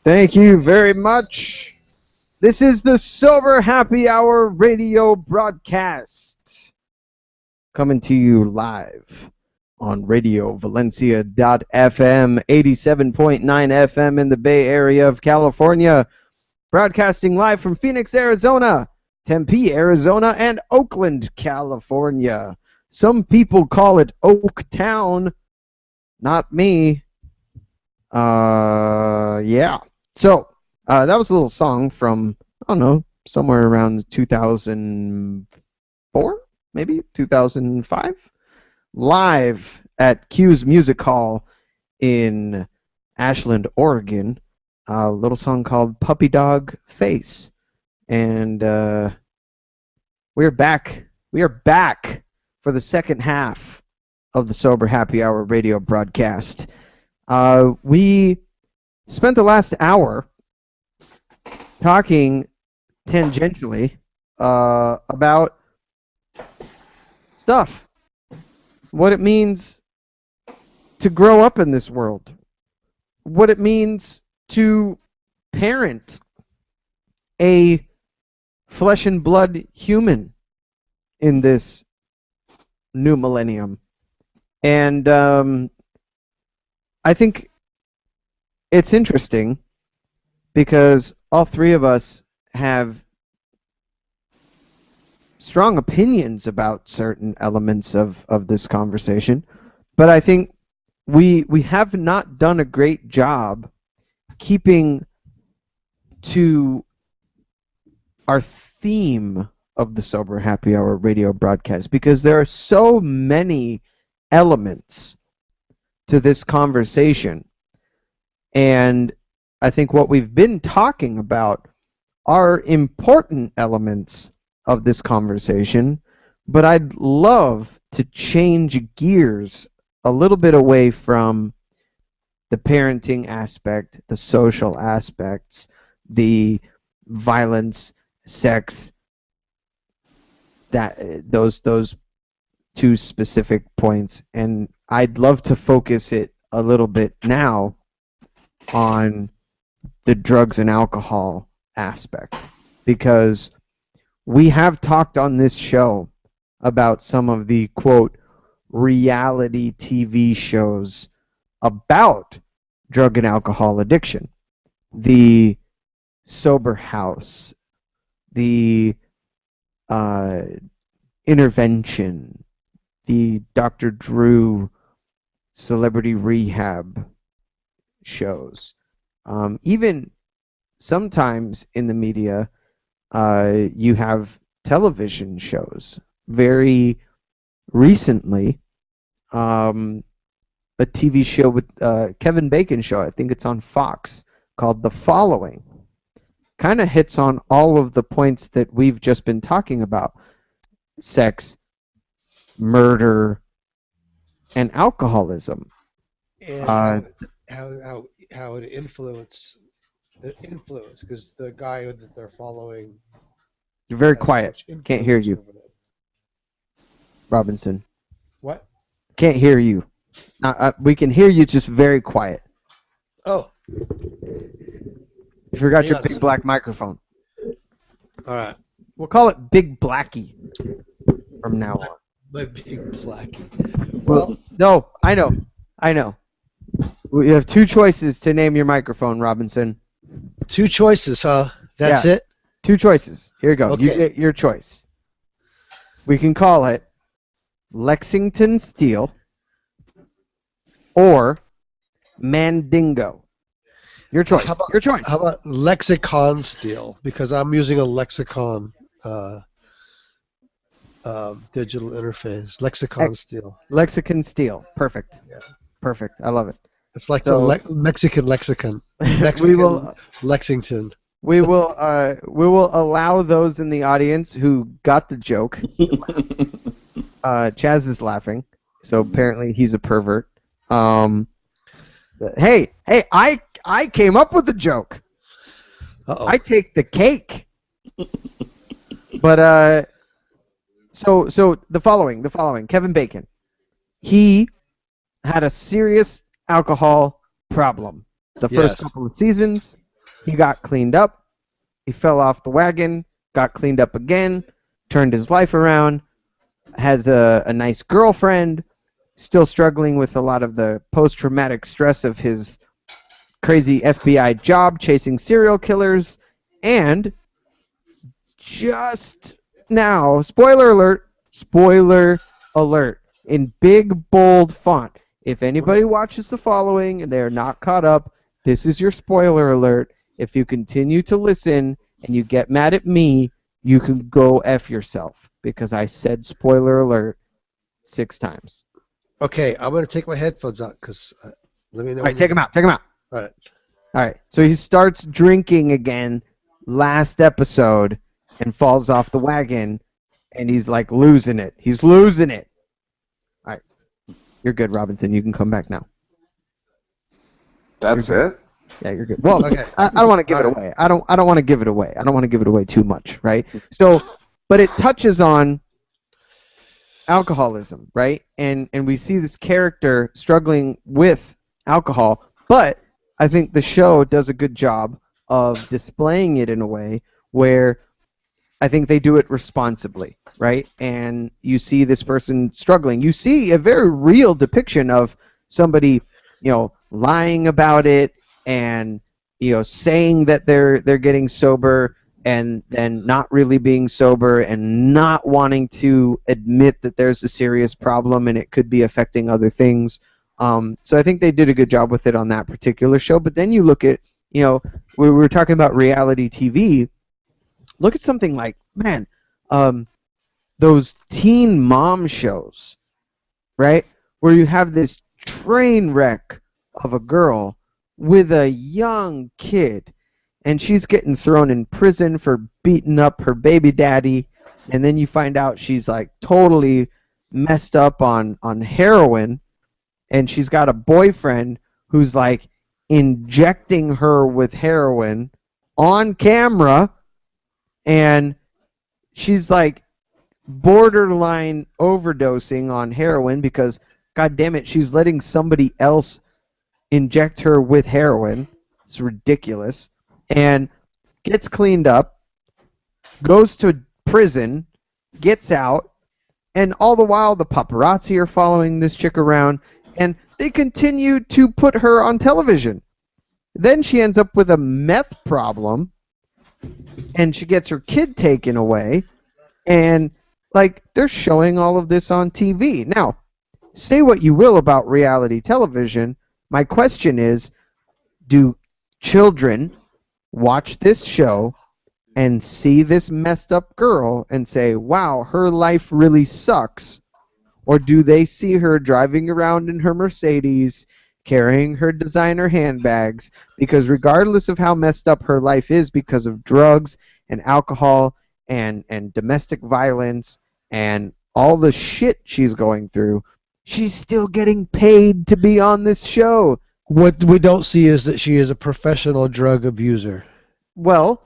Thank you very much. This is the Sober Happy Hour radio broadcast. coming to you live on Radio Valencia.fm, 87.9 FM in the Bay Area of California, broadcasting live from Phoenix, Arizona, Tempe, Arizona, and Oakland, California. Some people call it Oaktown, not me. Yeah. So, that was a little song from, I don't know, somewhere around 2004, maybe 2005, live at Q's Music Hall in Ashland, Oregon. A little song called Puppy Dog Face. And we're back. We are back for the second half of the Sober Happy Hour radio broadcast. We spent the last hour talking tangentially about stuff. What it means to grow up in this world. What it means to parent a flesh and blood human in this new millennium. And I think it's interesting because all three of us have strong opinions about certain elements of this conversation, but I think we have not done a great job keeping to our theme of the Sober Happy Hour radio broadcast, because there are so many elements to this conversation. And I think what we've been talking about are important elements of this conversation, but I'd love to change gears a little bit away from the parenting aspect, the social aspects, the violence, sex, that those two specific points, and I'd love to focus it a little bit now on the drugs and alcohol aspect, because we have talked on this show about some of the, quote, reality TV shows about drug and alcohol addiction. The Sober House, the Intervention, the Dr. Drew Celebrity Rehab shows. Even sometimes in the media, you have television shows. Very recently, a TV show with Kevin Bacon show, I think it's on Fox, called The Following. Kind of hits on all of the points that we've just been talking about. Sex, murder, and alcoholism. And how it influence, because the guy that they're following. You're very quiet. Can't hear you, Robinson. What? Can't hear you. We can hear you, just very quiet. Oh. You forgot your big black microphone. All right. We'll call it Big Blackie from now on. My big blackie. Well, no, I know. You have two choices to name your microphone, Robinson. Two choices, huh? That's it? Two choices. Here you go. Okay. You get your choice. We can call it Lexington Steel or Mandingo. Your choice. Your choice. How about lexicon steel? Because I'm using a lexicon digital interface. Lexicon steel. Lexicon Steel. Perfect. Yeah. Perfect. I love it. It's like So- the Mexican lexicon. We will Lexington. we will allow those in the audience who got the joke. Chaz is laughing, so apparently he's a pervert. Hey, I came up with the joke. Uh-oh. I take the cake. But so the following, Kevin Bacon. He had a serious alcohol problem. The first couple of seasons, he got cleaned up. He fell off the wagon, got cleaned up again, turned his life around, has a nice girlfriend, still struggling with a lot of the post-traumatic stress of his crazy FBI job chasing serial killers, and just now, spoiler alert, in big, bold font. If anybody watches the following and they're not caught up, this is your spoiler alert. If you continue to listen and you get mad at me, you can go F yourself, because I said spoiler alert 6 times. Okay, I'm going to take my headphones out because let me know. All right, take them out. All right. All right, so he starts drinking again last episode and falls off the wagon, and he's like losing it. He's losing it. All right, you're good, Robinson. You can come back now. That's it? Yeah, you're good. Well, Okay. I don't want to give it away. I don't want to give it away. I don't want to give it away too much, right? So, but it touches on alcoholism, right? And we see this character struggling with alcohol, but I think the show does a good job of displaying it in a way where I think they do it responsibly, right? And you see this person struggling. You see a very real depiction of somebody, lying about it and, saying that they're getting sober and then not really being sober and not wanting to admit that there's a serious problem and it could be affecting other things. So I think they did a good job with it on that particular show. But then you look at, we were talking about reality TV. Look at something like, those teen mom shows, right? Where you have this train wreck of a girl with a young kid, and she's getting thrown in prison for beating up her baby daddy, and then you find out she's like totally messed up on heroin, and she's got a boyfriend who's like injecting her with heroin on camera, and she's like borderline overdosing on heroin because, god damn it, she's letting somebody else inject her with heroin. It's ridiculous. And gets cleaned up, goes to prison, gets out, and all the while the paparazzi are following this chick around, and they continue to put her on television. Then she ends up with a meth problem, and she gets her kid taken away, and they're showing all of this on TV. Now, say what you will about reality television, my question is, do children watch this show and see this messed up girl and say, wow, her life really sucks? Or do they see her driving around in her Mercedes, carrying her designer handbags, because regardless of how messed up her life is because of drugs and alcohol and domestic violence and all the shit she's going through, she's still getting paid to be on this show. What we don't see is that she is a professional drug abuser. Well,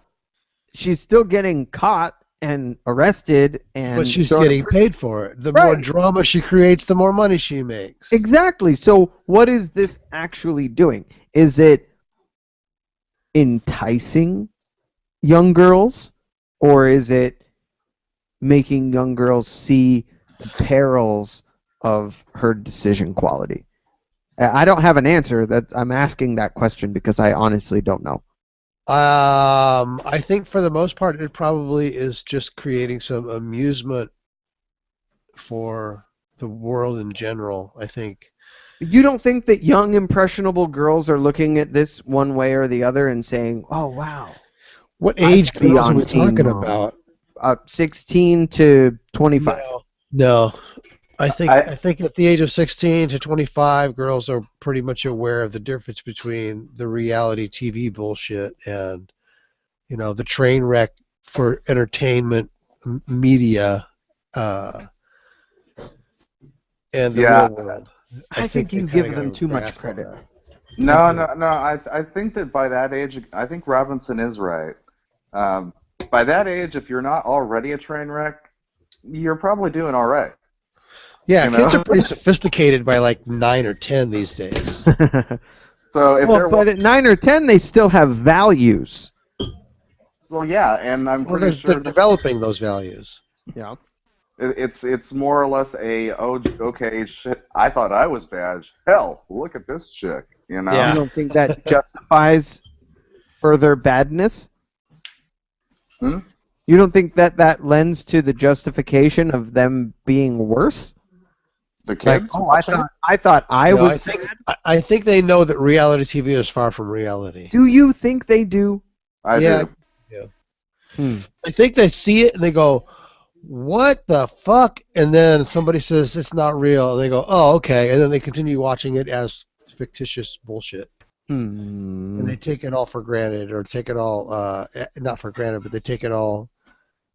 she's still getting caught and arrested, but she's getting paid for it. The more drama she creates, the more money she makes. Exactly. So what is this actually doing? Is it enticing young girls, or is it making young girls see the perils of her decision quality? I don't have an answer. I'm asking that question because I honestly don't know. I think for the most part it probably is just creating some amusement for the world in general, I think. You don't think that young impressionable girls are looking at this one way or the other and saying, oh wow. What age girls are we talking about? 16 to 25. No. I think at the age of 16 to 25, girls are pretty much aware of the difference between the reality TV bullshit and, the train wreck for entertainment media and the real world. I think you give them too much credit. No. I think that by that age, I think Robinson is right. By that age, if you're not already a train wreck, you're probably doing all right. Yeah, kids are pretty sophisticated by like 9 or 10 these days. So but at 9 or 10, they still have values. Well, yeah, and I'm pretty sure they're developing those values. Yeah. It's more or less okay, shit, I thought I was bad. Hell, look at this chick, you know? Yeah. You don't think that justifies further badness? Hmm? You don't think that lends to the justification of them being worse? The Like, kids oh, watching it? I thought I No, was. I think they know that reality TV is far from reality. Do you think they do? I Yeah. do. I think they see it and they go, "What the fuck?" And then somebody says it's not real, and they go, "Oh, okay," and then they continue watching it as fictitious bullshit. And they take it all for granted, or take it all not for granted, but they take it all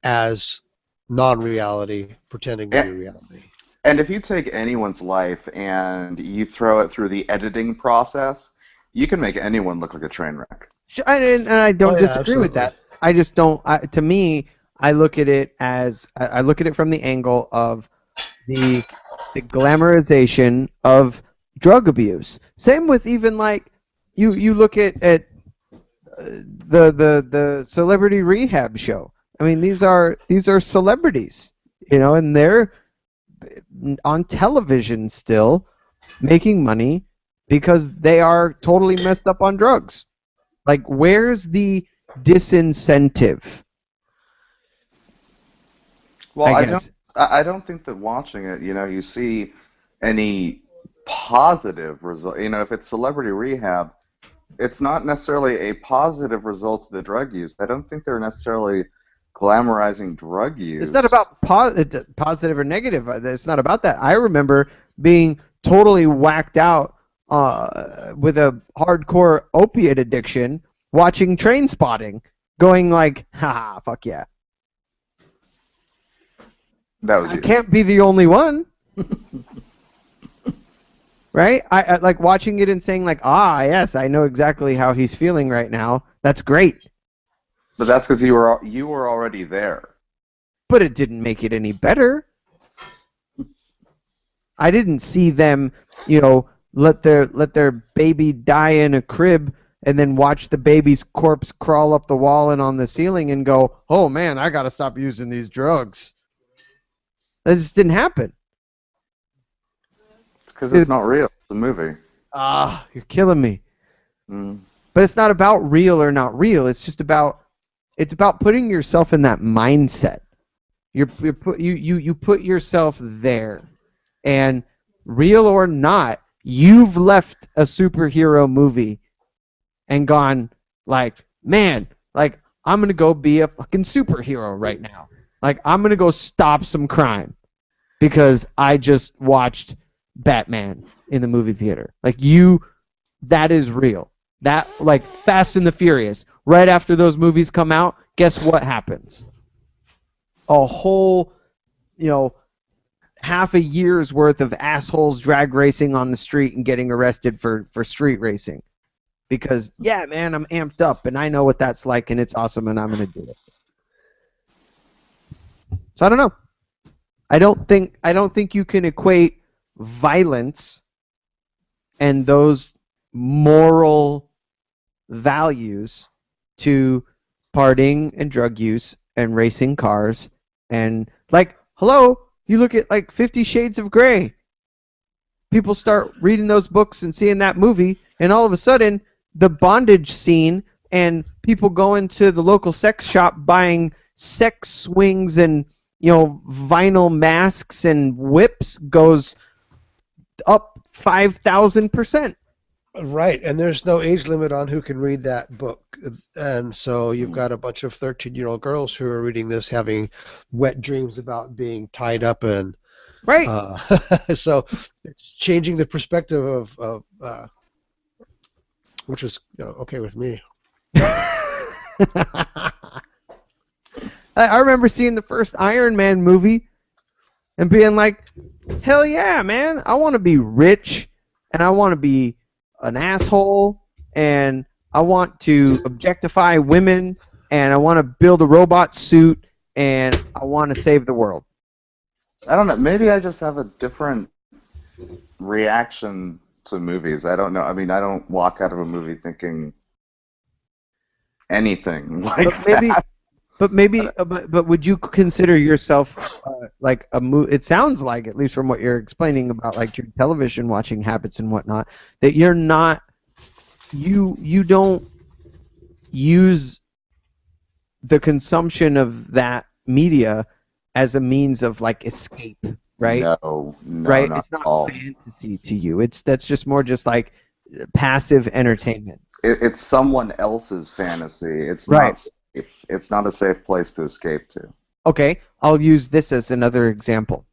as non-reality, pretending to be reality. And if you take anyone's life and you throw it through the editing process, you can make anyone look like a train wreck. And I don't Oh, yeah, disagree with absolutely. that. I just don't. To me, I look at it as I look at it from the angle of the glamorization of drug abuse. Same with even like you look at the celebrity rehab show. I mean, these are celebrities, you know, and they're on television still making money because they are totally messed up on drugs. Like, where's the disincentive? Well, I I guess. I don't think that watching it, you know, you see any positive result. You know, if it's celebrity rehab, it's not necessarily a positive result of the drug use. I don't think they're necessarily glamorizing drug use. It's not about positive or negative. It's not about that. I remember being totally whacked out with a hardcore opiate addiction, watching Train Spotting, going like, "Ha, fuck yeah." That was I you. can't be the only one. Right? I like watching it and saying like, "Ah, yes, I know exactly how he's feeling right now. That's great." But that's because you were already there. But it didn't make it any better. I didn't see them, you know, let their baby die in a crib and then watch the baby's corpse crawl up the wall and on the ceiling and go, "Oh man, I gotta stop using these drugs." That just didn't happen. It's because it's not real. It's a movie. Ah, you're killing me. Mm. But it's not about real or not real. It's just about putting yourself in that mindset. You put yourself there, and real or not, you've left a superhero movie and gone like, man, like I'm gonna go be a fucking superhero right now. Like I'm gonna go stop some crime because I just watched Batman in the movie theater. Like that is real. That, like Fast and the Furious, right after those movies come out, guess what happens? A whole, you know, half a year's worth of assholes drag racing on the street and getting arrested for street racing. Because, yeah, man, I'm amped up and I know what that's like and it's awesome and I'm going to do it. So I don't know. I don't think you can equate violence and those moral values to partying and drug use and racing cars and like, hello, you look at like 50 Shades of Grey. People start reading those books and seeing that movie, and all of a sudden the bondage scene and people going to the local sex shop buying sex swings and, you know, vinyl masks and whips goes up 5,000%. Right, and there's no age limit on who can read that book. And so you've got a bunch of 13-year-old girls who are reading this having wet dreams about being tied up and Right. So it's changing the perspective of which is, you know, okay with me. I remember seeing the first Iron Man movie and being like, hell yeah, man, I want to be rich and I want to be an asshole and I want to objectify women and I want to build a robot suit and I want to save the world. I don't know. Maybe I just have a different reaction to movies. I don't know. I mean, I don't walk out of a movie thinking anything like But maybe that. But maybe, but would you consider yourself like a It sounds like, at least from what you're explaining about like your television watching habits and whatnot, that you're not, you don't use the consumption of that media as a means of like escape, right? No, Right? not It's at not all. fantasy to you. That's just more just like passive entertainment. It's someone else's fantasy. It's Right. not safe. It's not a safe place to escape to. Okay, I'll use this as another example.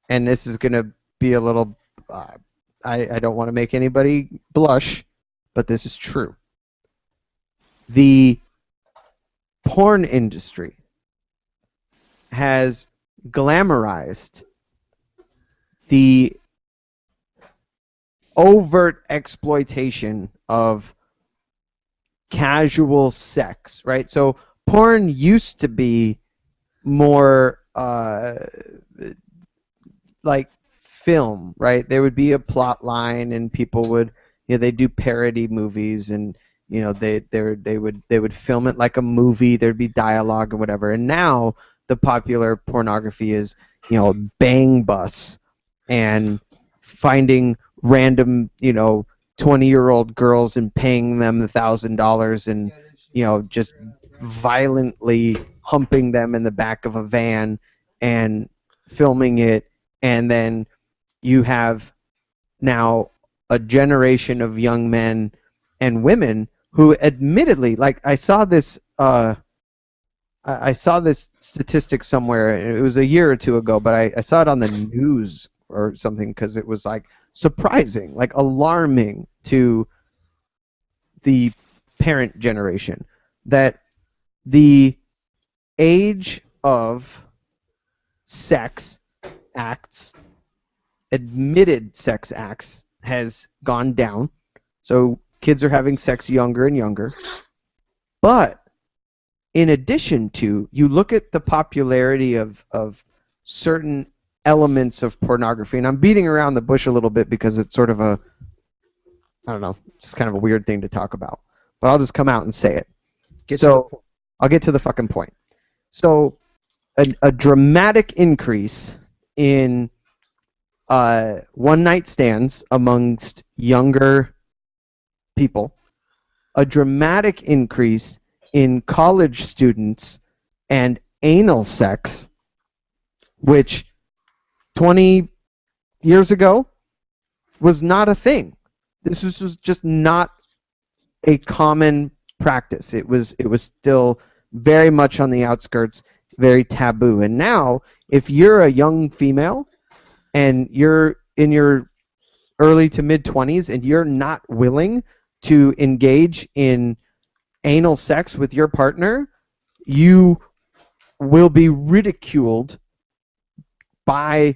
And this is going to be a little, I don't want to make anybody blush, but this is true. The porn industry has glamorized the overt exploitation of casual sex, right? So porn used to be more like film, right? There would be a plot line, and people would, they do parody movies, and they would film it like a movie. There'd be dialogue and whatever. And now the popular pornography is, bang bus and finding random, 20-year-old girls and paying them $1,000 and just violently humping them in the back of a van and filming it. And then you have now a generation of young men and women who admittedly, like I saw this statistic somewhere. It was a year or two ago, but I saw it on the news or something because it was like surprising, like alarming to the parent generation, that the age of sex acts, admitted sex acts, has gone down. So kids are having sex younger and younger. But in addition to, you look at the popularity of certain elements of pornography, and I'm beating around the bush a little bit because it's sort of a, I don't know, it's kind of a weird thing to talk about. But I'll just come out and say it. I'll get to the fucking point. So a dramatic increase in one-night stands amongst younger people, a dramatic increase in college students and anal sex, which 20 years ago was not a thing. This was just not a common practice. It was still very much on the outskirts, very taboo. And now, if you're a young female and you're in your early to mid-20s and you're not willing to engage in anal sex with your partner, you will be ridiculed by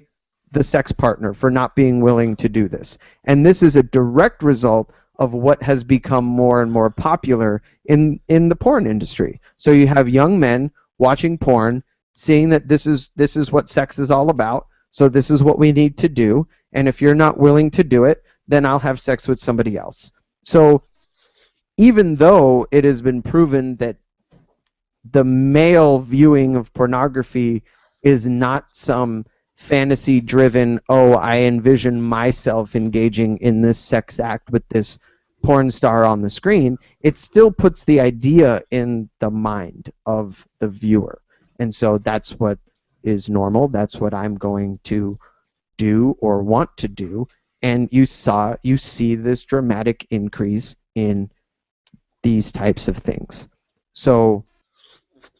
the sex partner for not being willing to do this. And this is a direct result of what has become more and more popular in the porn industry. So you have young men watching porn, seeing that this is what sex is all about, so this is what we need to do, and if you're not willing to do it, then I'll have sex with somebody else. So even though it has been proven that the male viewing of pornography is not some fantasy-driven, oh, I envision myself engaging in this sex act with this porn star on the screen, it still puts the idea in the mind of the viewer. And so that's what is normal. That's what I'm going to do or want to do. And you see this dramatic increase in these types of things. So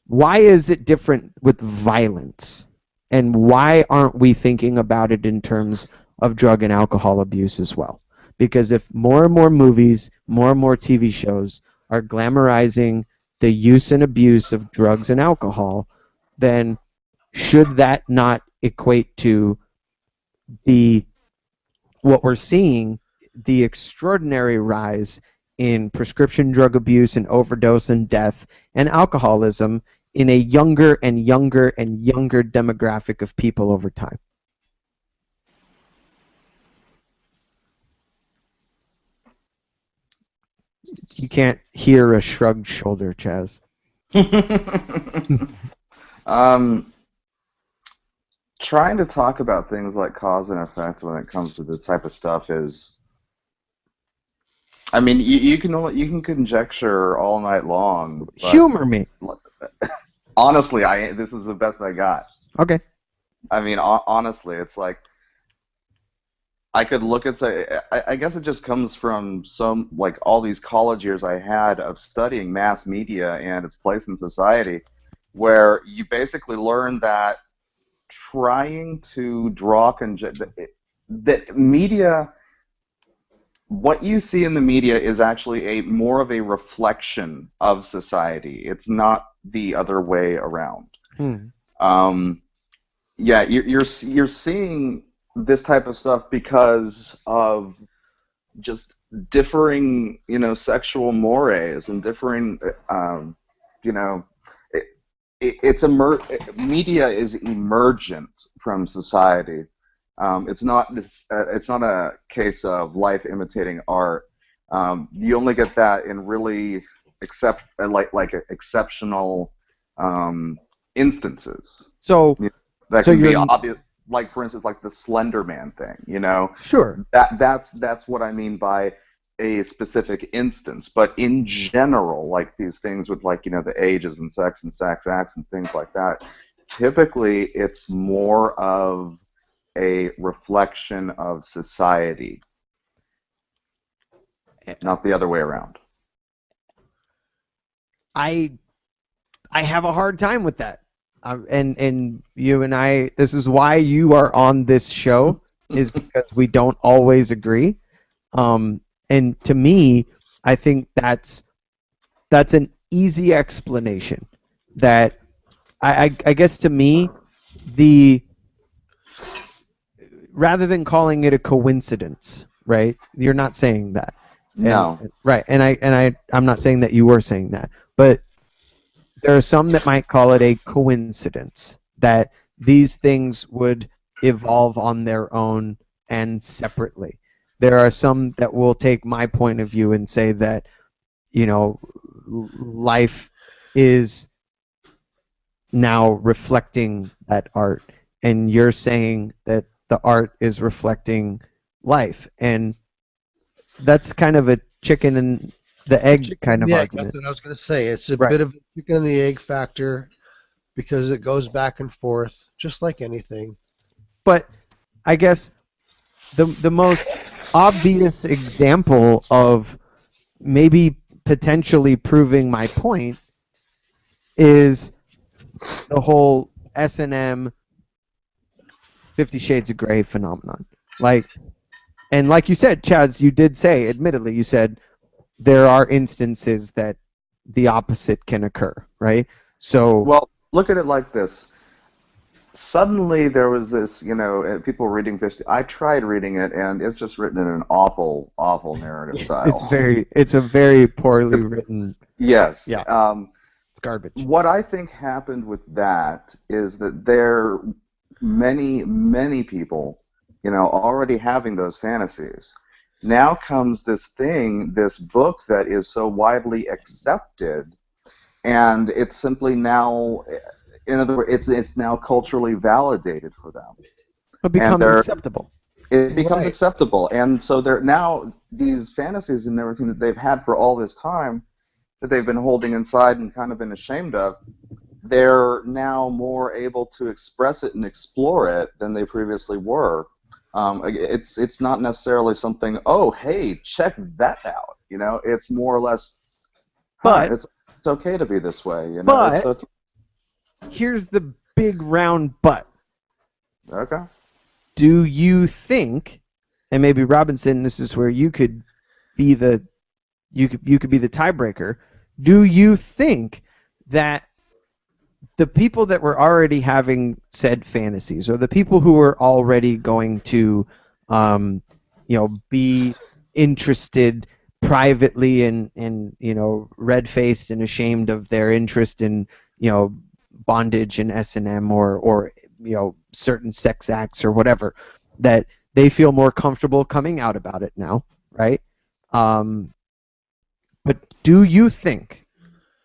why is it different with violence? And why aren't we thinking about it in terms of drug and alcohol abuse as well? Because if more and more movies, more and more TV shows are glamorizing the use and abuse of drugs and alcohol, then should that not equate to what we're seeing, the extraordinary rise in prescription drug abuse and overdose and death and alcoholism in a younger and younger and younger demographic of people over time? You can't hear a shrugged shoulder, Chaz. um, trying to talk about things like cause and effect when it comes to this type of stuff is, I mean, you can conjecture all night long, but Humor me. honestly, this is the best I got. Okay. I mean, honestly, it's like I could look at say I guess it just comes from some like all these college years I had of studying mass media and its place in society, where you basically learn that trying to draw that media, what you see in the media is actually a more of a reflection of society. It's not the other way around. Hmm. Yeah, you're seeing this type of stuff because of just differing, sexual mores and differing, you know, it, media is emergent from society. It's not a case of life imitating art. You only get that in really exceptional instances. So That So can be you're obvious, like for instance, like the Slender Man thing. sure. That's what I mean by a specific instance. But in general, like these things with the ages and sex and sex acts and things like that, typically it's more of a reflection of society, not the other way around. I have a hard time with that. And you and I, this is why you are on this show, is because we don't always agree. And to me, I think that's an easy explanation. That I guess to me, rather than calling it a coincidence, right? You're not saying that. No. Right. And I'm not saying that you were saying that, but there are some that might call it a coincidence that these things would evolve on their own and separately. There are some that will take my point of view and say that, life is now reflecting that art, and you're saying that the art is reflecting life, and that's kind of a chicken and the egg kind of Yeah, argument. that's what I was going to say. It's a Right. bit of a chicken and the egg factor because it goes back and forth, just like anything. But I guess the most obvious example of maybe potentially proving my point is the whole S&M 50 Shades of Grey phenomenon. And like you said, Chaz, you did say, admittedly, you said there are instances that the opposite can occur, right? So, Well, look at it like this. Suddenly there was this, people reading 50. I tried reading it, and it's just written in an awful, awful narrative style. it's a very poorly written. Yes. Yeah. It's garbage. What I think happened with that is that there many, many people, already having those fantasies. Now comes this book that is so widely accepted, and it's simply now, in other words, it's now culturally validated for them. It becomes acceptable. It becomes Right. acceptable, and so they're now these fantasies and everything that they've had for all this time, that they've been holding inside and kind of been ashamed of, they're now more able to express it and explore it than they previously were. It's not necessarily something, oh, hey, check that out. It's more or less, But it's okay to be this way. But It's okay. Here's the big round but. Okay. Do you think, and maybe Robinson, this is where you could be the tiebreaker. Do you think that the people that were already having said fantasies, or the people who were already going to, be interested privately and red-faced and ashamed of their interest in, bondage and S&M or certain sex acts or whatever, that they feel more comfortable coming out about it now, right? But do you think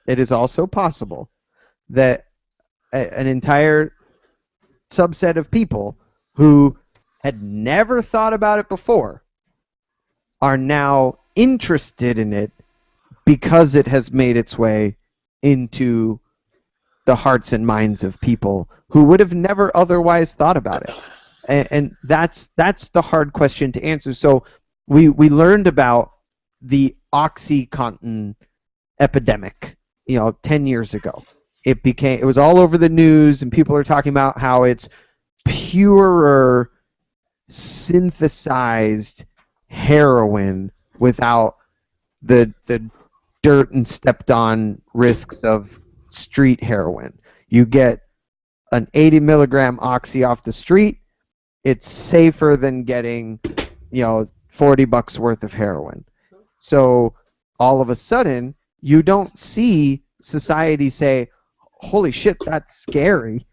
it is also possible that an entire subset of people who had never thought about it before are now interested in it because it has made its way into the hearts and minds of people who would have never otherwise thought about it. And that's the hard question to answer. So we learned about the OxyContin epidemic, 10 years ago. It was all over the news, and people are talking about how it's purer synthesized heroin without the dirt and stepped on risks of street heroin. You get an 80 milligram oxy off the street, it's safer than getting, $40 worth of heroin. So all of a sudden, you don't see society say, holy shit, that's scary.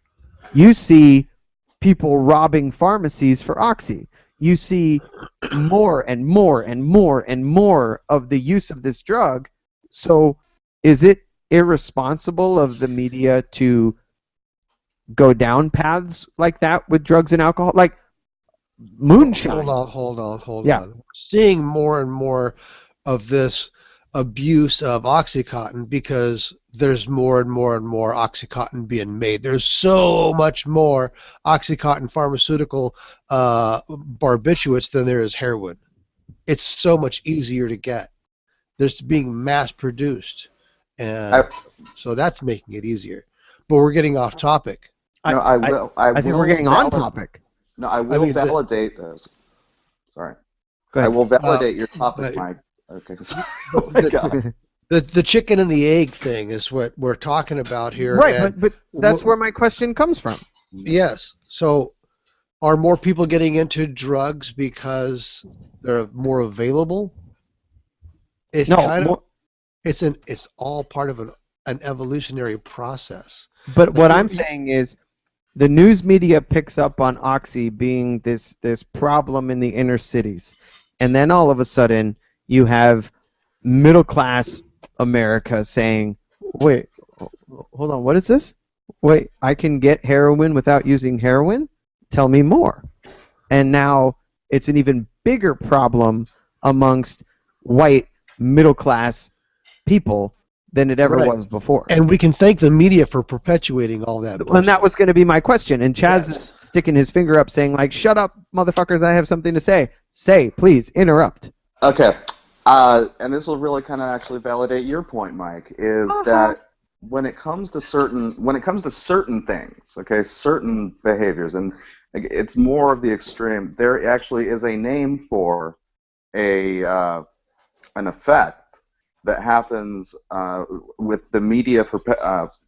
You see people robbing pharmacies for oxy. You see more and more and more and more of the use of this drug. So is it irresponsible of the media to go down paths like that with drugs and alcohol? Like moonshine. Hold on. We're seeing more and more of this abuse of OxyContin because there's more and more and more OxyContin being made. There's so much more OxyContin pharmaceutical barbiturates than there is heroin. It's so much easier to get. There's being mass produced, and so that's making it easier. But we're getting off topic. I think we're getting on topic. No, I will validate this. Sorry. Go ahead. I will validate your topic, Mike. Okay. Oh my God. The chicken and the egg thing is what we're talking about here. Right, but that's where my question comes from. Yes. So are more people getting into drugs because they're more available? It's it's all part of an evolutionary process. But what I'm saying is the news media picks up on oxy being this problem in the inner cities. And then all of a sudden you have middle class America saying, wait, hold on, what is this? Wait, I can get heroin without using heroin? Tell me more. And now it's an even bigger problem amongst white middle class people than it ever was before. And we can thank the media for perpetuating all that. And that was going to be my question. And Chaz is sticking his finger up saying, like, shut up, motherfuckers, I have something to say. Say, please, interrupt. Okay. And this will really kind of actually validate your point, Mike, is that when it comes to certain things, okay, certain behaviors, and it's more of the extreme, there actually is a name for an effect that happens with the media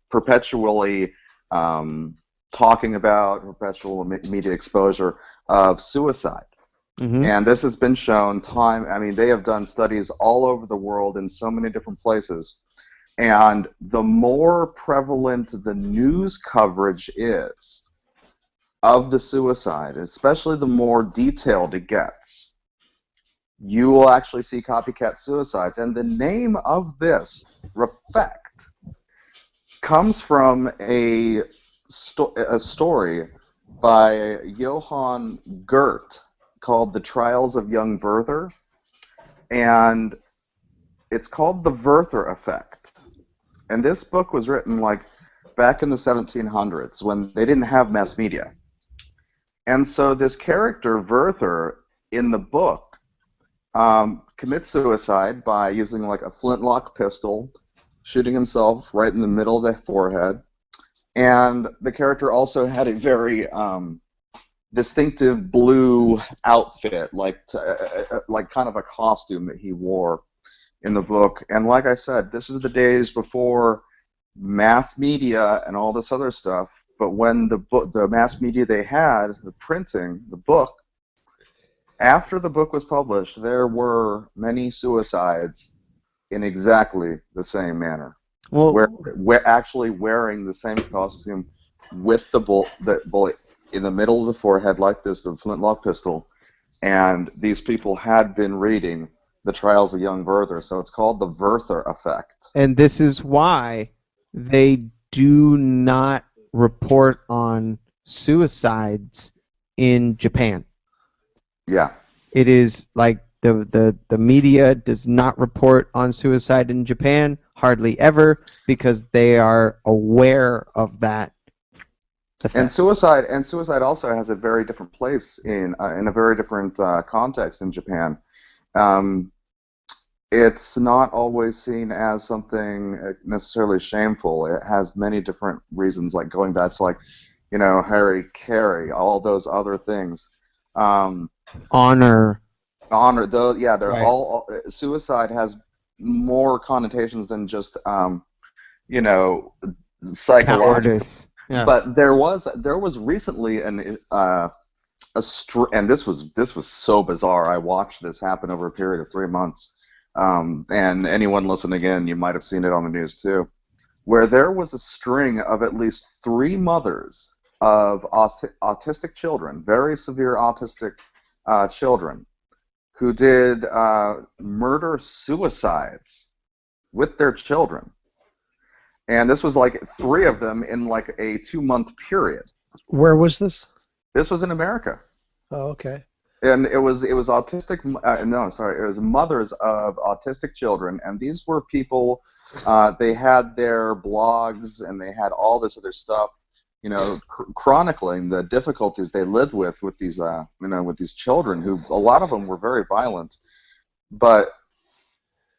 perpetually talking about perpetual media exposure of suicide. Mm-hmm. And this has been shown they have done studies all over the world in so many different places. And the more prevalent the news coverage is of the suicide, especially the more detailed it gets, you will actually see copycat suicides. And the name of this effect comes from a story by Johann Goethe called The Trials of Young Werther, and it's called the Werther Effect. And this book was written back in the 1700s when they didn't have mass media. And so this character, Werther, in the book, commits suicide by using a flintlock pistol, shooting himself right in the middle of the forehead. And the character also had a very distinctive blue outfit, like kind of a costume that he wore in the book. And like I said, this is the days before mass media and all this other stuff. But when the mass media they had, the printing, the book, after the book was published, there were many suicides in exactly the same manner. Well, we're actually wearing the same costume with the bullet in the middle of the forehead like this, the flintlock pistol, and these people had been reading the trials of young Werther. So it's called the Werther effect. And this is why they do not report on suicides in Japan. Yeah. It is like the media does not report on suicide in Japan, hardly ever, because they are aware of that effect. And suicide also has a very different place in a very different context in Japan. It's not always seen as something necessarily shameful. It has many different reasons, like going back to Harry Carey, all those other things. Honor, though, yeah, they're right. all. Suicide has more connotations than just psychological. cowardice. Yeah. But there was recently and this was so bizarre. I watched this happen over a period of 3 months. And anyone listening in, you might have seen it on the news too, where there was a string of at least 3 mothers of autistic children, very severe autistic children, who did murder suicides with their children. And this was like 3 of them in like a 2-month period. Where was this? This was in America. Oh, okay. And it was autistic. It was mothers of autistic children, and these were people. They had their blogs, and they had all this other stuff, chronicling the difficulties they lived with these, with these children, who a lot of them were very violent. But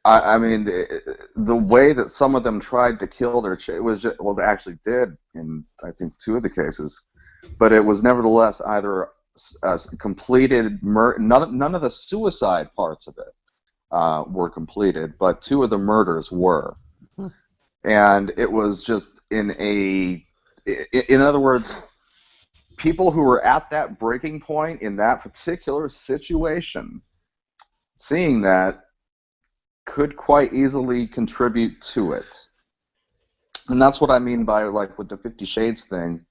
I mean, the way that some of them tried to kill their it was just, well, they actually did in I think 2 of the cases, but it was nevertheless either completed none of the suicide parts of it were completed, but 2 of the murders were. And it was just in other words, people who were at that breaking point in that particular situation, seeing that, could quite easily contribute to it. And that's what I mean by, like, with the 50 Shades thing.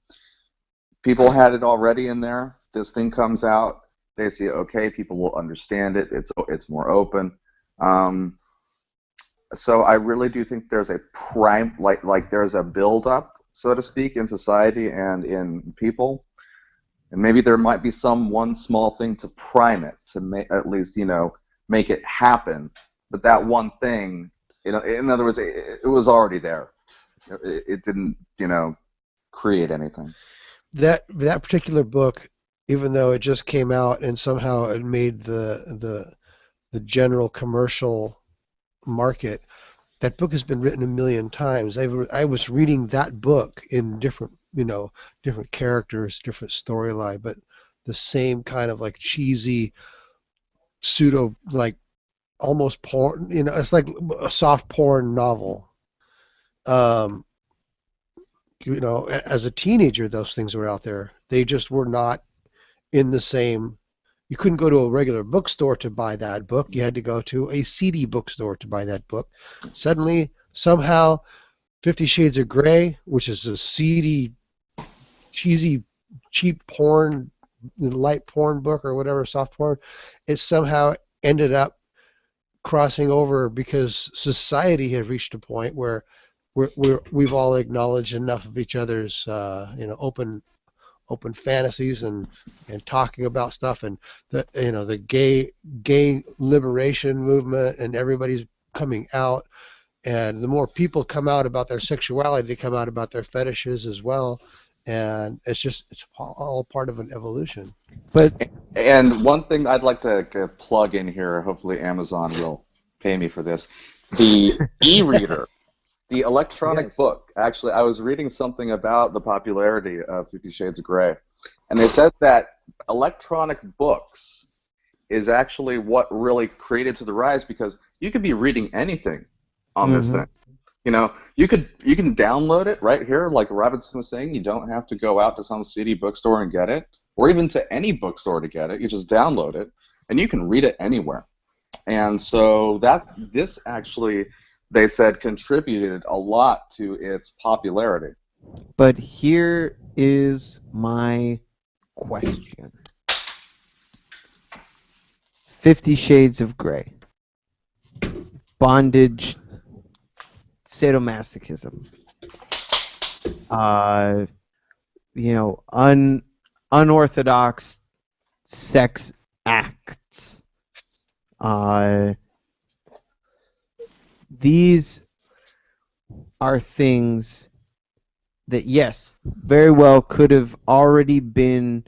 People had it already in there. This thing comes out, they see, okay, people will understand it. It's more open. So I really do think there's a there's a build-up, so to speak, in society and in people. And maybe there might be one small thing to prime it, to at least, make it happen. But that one thing, in other words, it was already there. It didn't, create anything. That particular book, even though it just came out and somehow it made the general commercial market, that book has been written a million times. I was reading that book in different characters, different storyline, but the same kind of like cheesy pseudo, like almost porn. It's like a soft porn novel. As a teenager, those things were out there. They just were not in the same. You couldn't go to a regular bookstore to buy that book. You had to go to a CD bookstore to buy that book. Suddenly, somehow, 50 Shades of Grey, which is a seedy, cheesy, cheap porn, light porn book or whatever, soft porn, it somehow ended up crossing over because society had reached a point where we've all acknowledged enough of each other's open fantasies and talking about stuff, and the gay liberation movement, and everybody's coming out, and the more people come out about their sexuality, they come out about their fetishes as well, and it's all part of an evolution. And one thing I'd like to plug in here, hopefully Amazon will pay me for this, the e-reader. The electronic book. Actually, I was reading something about the popularity of 50 Shades of Grey, and they said that electronic books is actually what really created to the rise, because you could be reading anything on this thing. You can download it right here, like Robinson was saying. You don't have to go out to some CD bookstore and get it, or even to any bookstore to get it. You just download it, and you can read it anywhere. And so this actually, they said, contributed a lot to its popularity. But here is my question. 50 Shades of Grey. bondage, sadomasochism, unorthodox sex acts. These are things that, yes, very well could have already been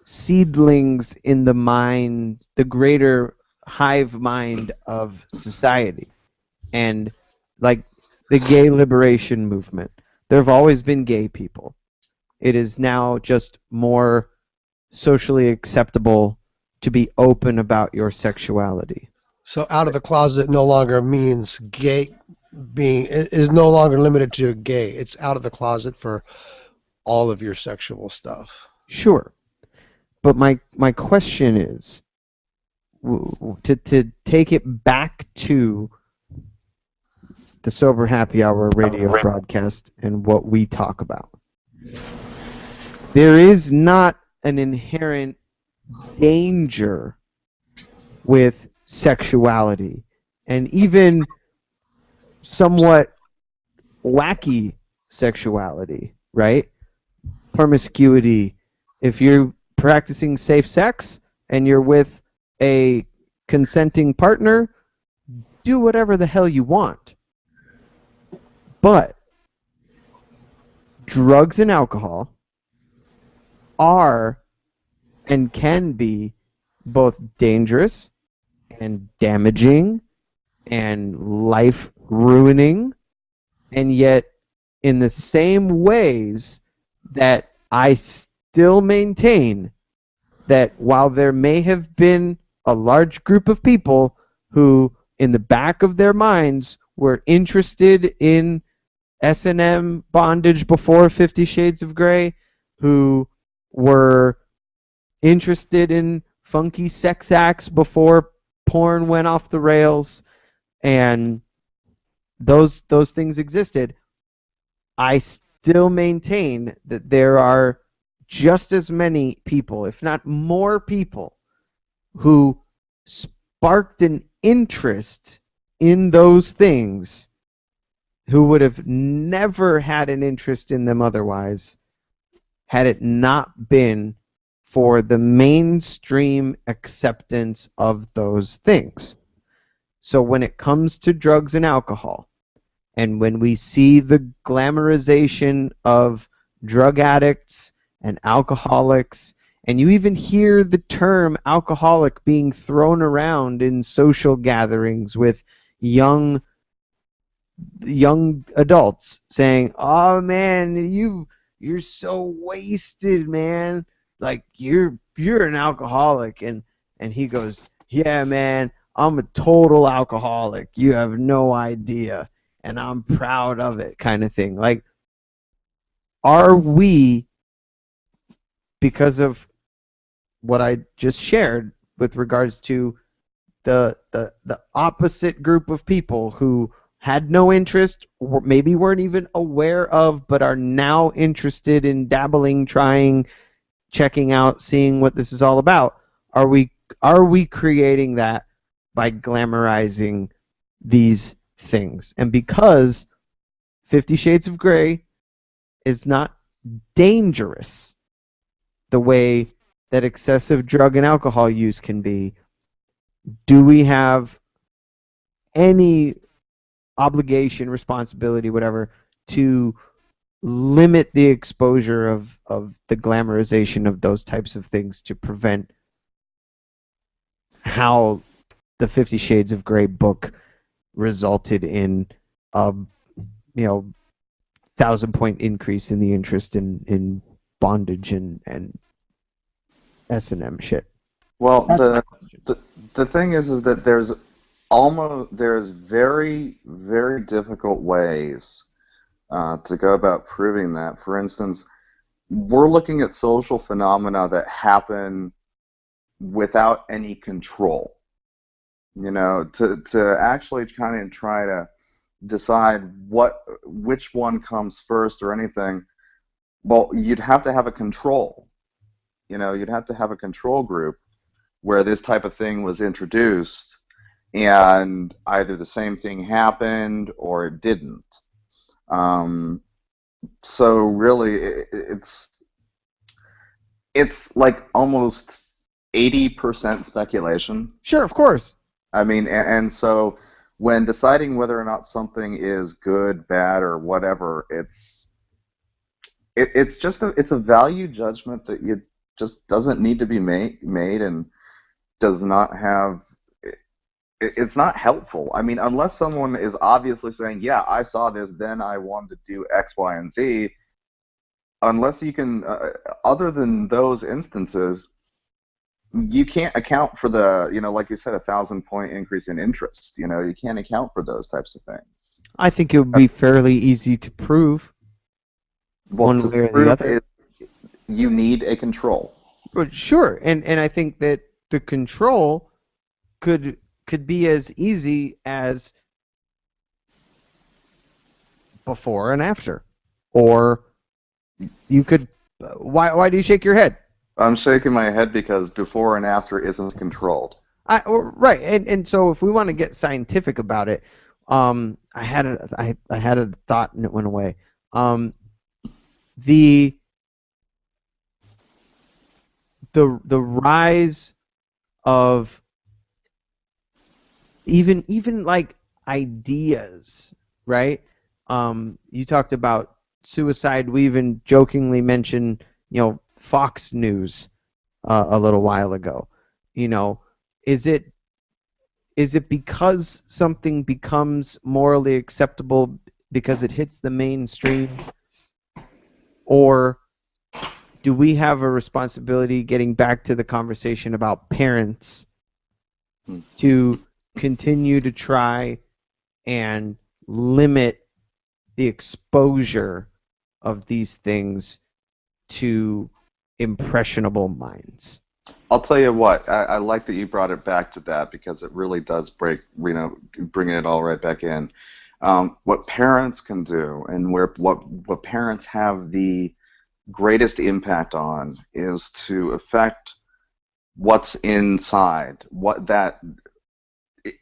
seedlings in the mind, the greater hive mind of society. And like the gay liberation movement, there have always been gay people. It is now just more socially acceptable to be open about your sexuality. So out of the closet no longer means gay being is no longer limited to gay. It's out of the closet for all of your sexual stuff. Sure. But my question is, to take it back to the Sober Happy Hour radio broadcast and what we talk about. There is not an inherent danger with sexuality, and even somewhat wacky sexuality, right? Promiscuity. If you're practicing safe sex and you're with a consenting partner, do whatever the hell you want. But drugs and alcohol are and can be both dangerous and damaging and life ruining, and yet in the same ways that I still maintain that while there may have been a large group of people who in the back of their minds were interested in S&M bondage before 50 Shades of Grey, who were interested in funky sex acts before porn went off the rails, and those things existed, I still maintain that there are just as many people, if not more people, who sparked an interest in those things who would have never had an interest in them otherwise had it not been for the mainstream acceptance of those things. So when it comes to drugs and alcohol, and when we see the glamorization of drug addicts and alcoholics, and you even hear the term alcoholic being thrown around in social gatherings with young adults saying, "Oh man, you're so wasted, man. Like you're an alcoholic." And he goes, "Yeah, man, I'm a total alcoholic. You have no idea, and I'm proud of it," kind of thing. Like, are we, because of what I just shared with regards to the opposite group of people who had no interest, or maybe weren't even aware of, but are now interested in dabbling, trying, checking out, seeing what this is all about, are we creating that by glamorizing these things? And because 50 Shades of Grey is not dangerous the way that excessive drug and alcohol use can be, do we have any obligation, responsibility, whatever, to limit the exposure of the glamorization of those types of things to prevent how the 50 Shades of Grey book resulted in a 1,000-point increase in the interest in bondage and S&M shit? Well, That's my question. the thing is that there's very, very difficult ways to go about proving that. For instance, we're looking at social phenomena that happen without any control. To actually kind of try to decide which one comes first or anything, well, you'd have to have a control. You'd have to have a control group where this type of thing was introduced, and either the same thing happened or it didn't. So really, it's like almost 80% speculation. Sure, of course. I mean, and so when deciding whether or not something is good, bad, or whatever, it's just it's a value judgment that you just doesn't need to be made and does not have. It's not helpful. I mean, unless someone is obviously saying, "Yeah, I saw this, then I wanted to do X, Y, and Z." Unless you can, other than those instances, you can't account for the, like you said, 1,000-point increase in interest. You can't account for those types of things. I think it would be fairly easy to prove Well, one to way or the prove other. it, you need a control. But sure, and I think that the control could be as easy as before and after, or you could. Why do you shake your head? I'm shaking my head because before and after isn't controlled. Right, and so if we want to get scientific about it, I had a thought and it went away. The rise of even like ideas, right? You talked about suicide. We even jokingly mentioned, Fox News a little while ago. Is it because something becomes morally acceptable because it hits the mainstream, or do we have a responsibility, getting back to the conversation about parents, to continue to try and limit the exposure of these things to impressionable minds? I'll tell you what, I like that you brought it back to that because it really does bring it all right back in. What parents can do and what parents have the greatest impact on is to affect what's inside.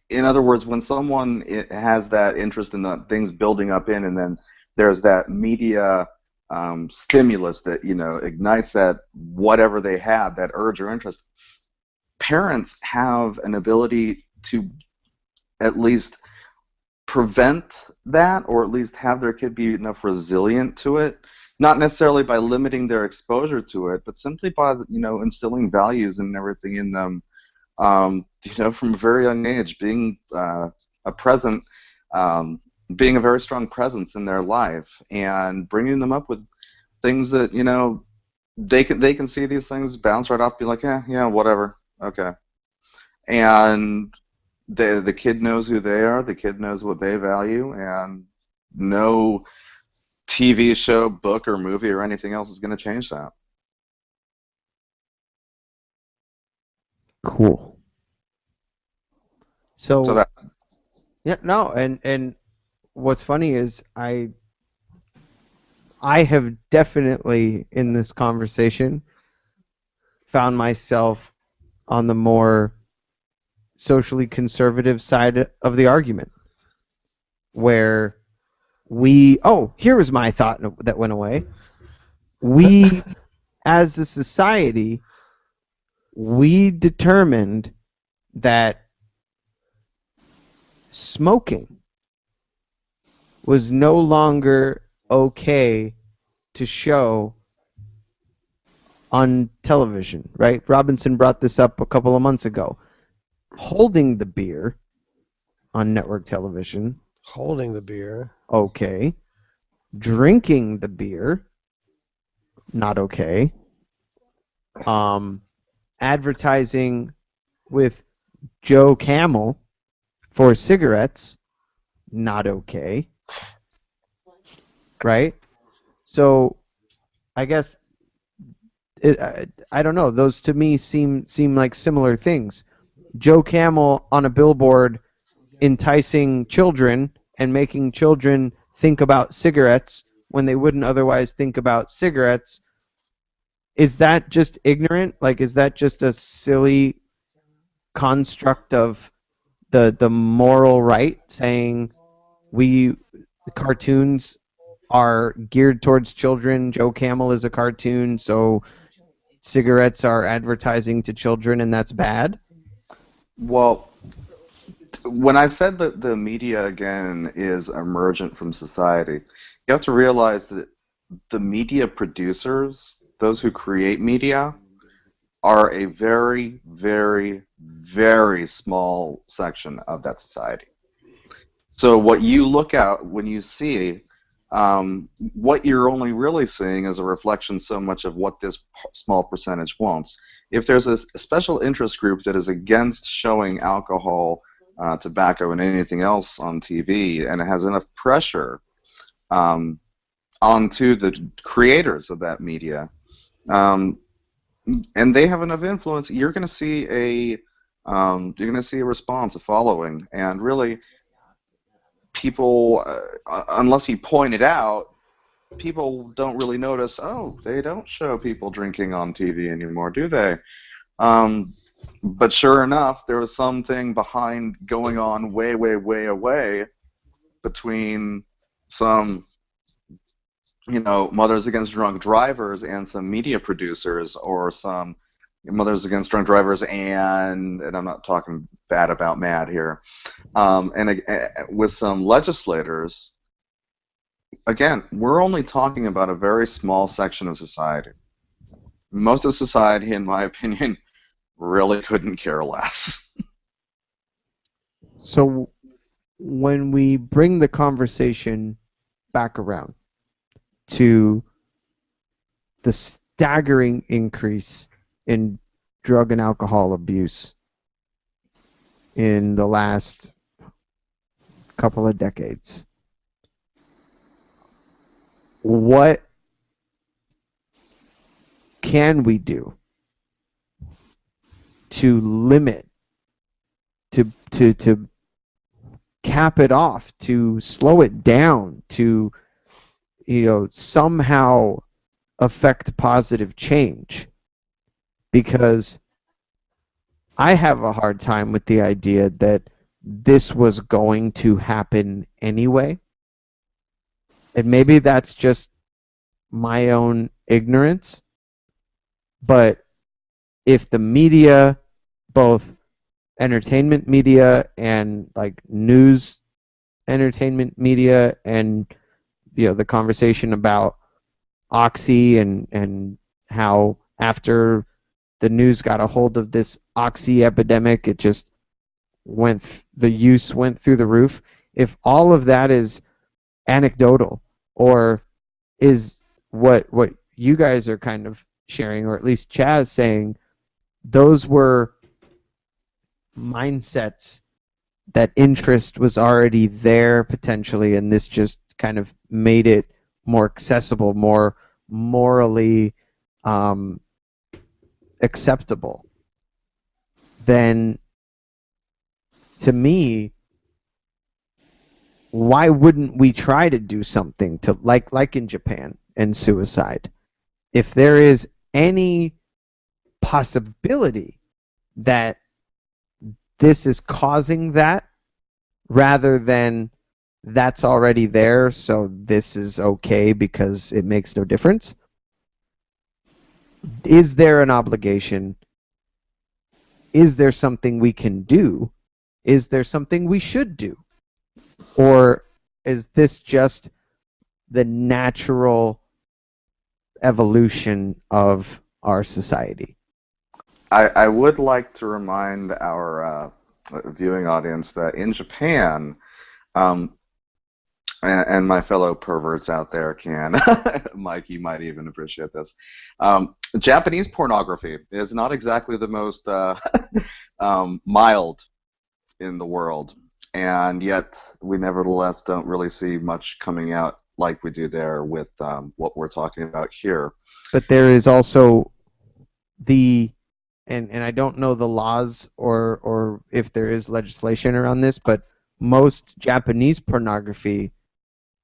In other words, when someone has that interest in the things building up and then there's that media stimulus that ignites that whatever they have, that urge or interest, parents have an ability to at least prevent that, or at least have their kid be enough resilient to it, not necessarily by limiting their exposure to it, but simply by instilling values and everything in them, from a very young age, being a present, being a very strong presence in their life, and bringing them up with things that they can see these things bounce right off, be like, yeah, whatever, okay, and the kid knows who they are, the kid knows what they value, and no TV show, book, or movie or anything else is going to change that. Cool. So that. Yeah, no, and what's funny is I have definitely in this conversation found myself on the more socially conservative side of the argument, where here was my thought that went away. We, as a society, we determined that smoking was no longer okay to show on television, right? Robinson brought this up a couple of months ago. Holding the beer on network television. Holding the beer. Okay. Drinking the beer. Not okay. Advertising with Joe Camel for cigarettes. Not okay. Right? So, I guess I don't know. Those to me seem like similar things. Joe Camel on a billboard enticing children and making children think about cigarettes when they wouldn't otherwise think about cigarettes. Is that just ignorant? Like, is that just a silly construct of the moral right, saying the cartoons are geared towards children. Joe Camel is a cartoon, so cigarettes are advertising to children, and that's bad. Well, when I said that the media again is emergent from society, you have to realize that the media producers, those who create media, are a very, very, very small section of that society. So what you look at when you see, what you're only really seeing is a reflection so much of what this small percentage wants. If there's a special interest group that is against showing alcohol, tobacco, and anything else on TV, and it has enough pressure onto the creators of that media, and they have enough influence, you're going to see a response, a following, and really, people, unless you point it out, people don't really notice. Oh, they don't show people drinking on TV anymore, do they? But sure enough, there was something behind going on way, way, way away between some, Mothers Against Drunk Drivers and some media producers, or some Mothers Against Drunk Drivers and I'm not talking bad about MAD here, and with some legislators. Again, we're only talking about a very small section of society. Most of society, in my opinion, really couldn't care less. So when we bring the conversation back around to the staggering increase in drug and alcohol abuse in the last couple of decades, what can we do to limit, to cap it off, to slow it down, to somehow affect positive change? Because I have a hard time with the idea that this was going to happen anyway. And maybe that's just my own ignorance. But if the media, both entertainment media and like news entertainment media, and the conversation about Oxy and how after the news got a hold of this Oxy epidemic, it just the use went through the roof. If all of that is anecdotal, or is what you guys are kind of sharing, or at least Chaz saying, those were mindsets that interest was already there potentially, and this just kind of made it more accessible, more morally acceptable, then to me, why wouldn't we try to do something to like in Japan and suicide? If there is any possibility that this is causing that, rather than that's already there, so this is okay because it makes no difference, is there an obligation? Is there something we can do? Is there something we should do? Or is this just the natural evolution of our society? I would like to remind our viewing audience that in Japan, and my fellow perverts out there can, Mike, you might even appreciate this, Japanese pornography is not exactly the most mild in the world, and yet we nevertheless don't really see much coming out like we do there with what we're talking about here. But there is also and I don't know the laws or if there is legislation around this, but most Japanese pornography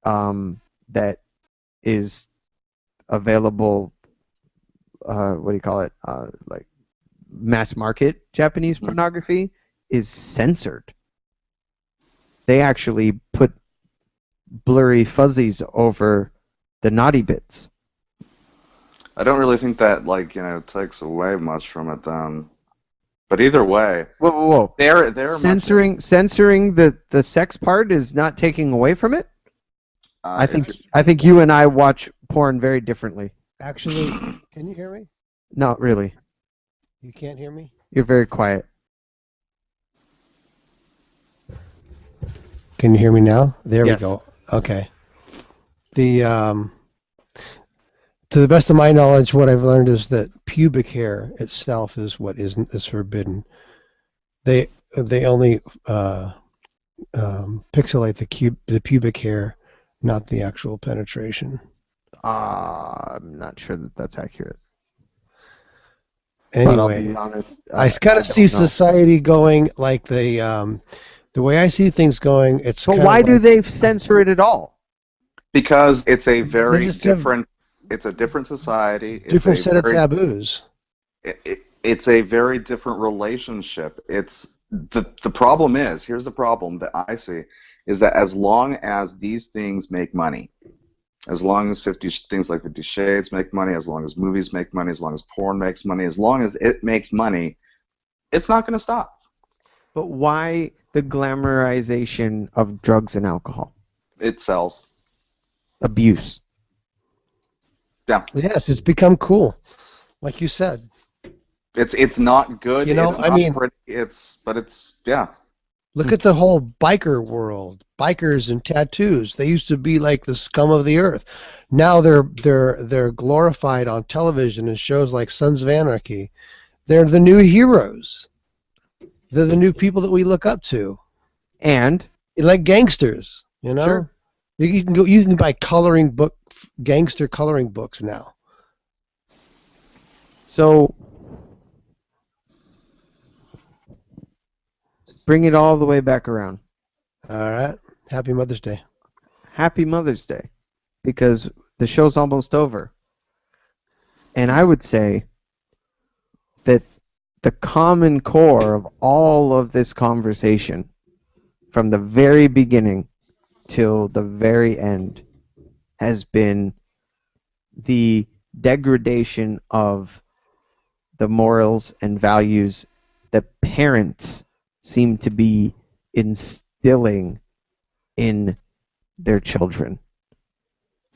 that is available, what do you call it, like mass market Japanese pornography, is censored. they actually put blurry fuzzies over the naughty bits. I don't really think that takes away much from it then. But either way, Whoa. they're censoring the sex part is not taking away from it. I think you and I watch porn very differently. Actually, can you hear me? Not really. You can't hear me? You're very quiet. Can you hear me now? There Yes. we go. Okay. To the best of my knowledge, what I've learned is that pubic hair itself is what is forbidden. They only pixelate the pubic hair, not the actual penetration. I'm not sure that that's accurate. Anyway, but I'll be honest, I kind of see society going like the way I see things going. It's. But why do they censor it at all? Because it's a very different. It's a different society. Different set of taboos. It's a very different relationship. It's the problem is, here's the problem that I see, is that as long as these things make money, as long as things like 50 Shades make money, as long as movies make money, as long as porn makes money, as long as it makes money, it's not going to stop. But why the glamorization of drugs and alcohol? It sells. Abuse. Yeah. Yes, it's become cool, like you said. It's not good. You know, it's not pretty, but it's yeah. Look at the whole biker world. Bikers and tattoos. They used to be like the scum of the earth. Now they're glorified on television in shows like Sons of Anarchy. They're the new heroes. They're the new people that we look up to. And like gangsters, you know. Sure. You can buy gangster coloring books now. So bring it all the way back around. All right. Happy Mother's Day. Happy Mother's Day, because the show's almost over. And I would say that the common core of all of this conversation, from the very beginning till the very end, has been the degradation of the morals and values that parents seem to be instilling in their children.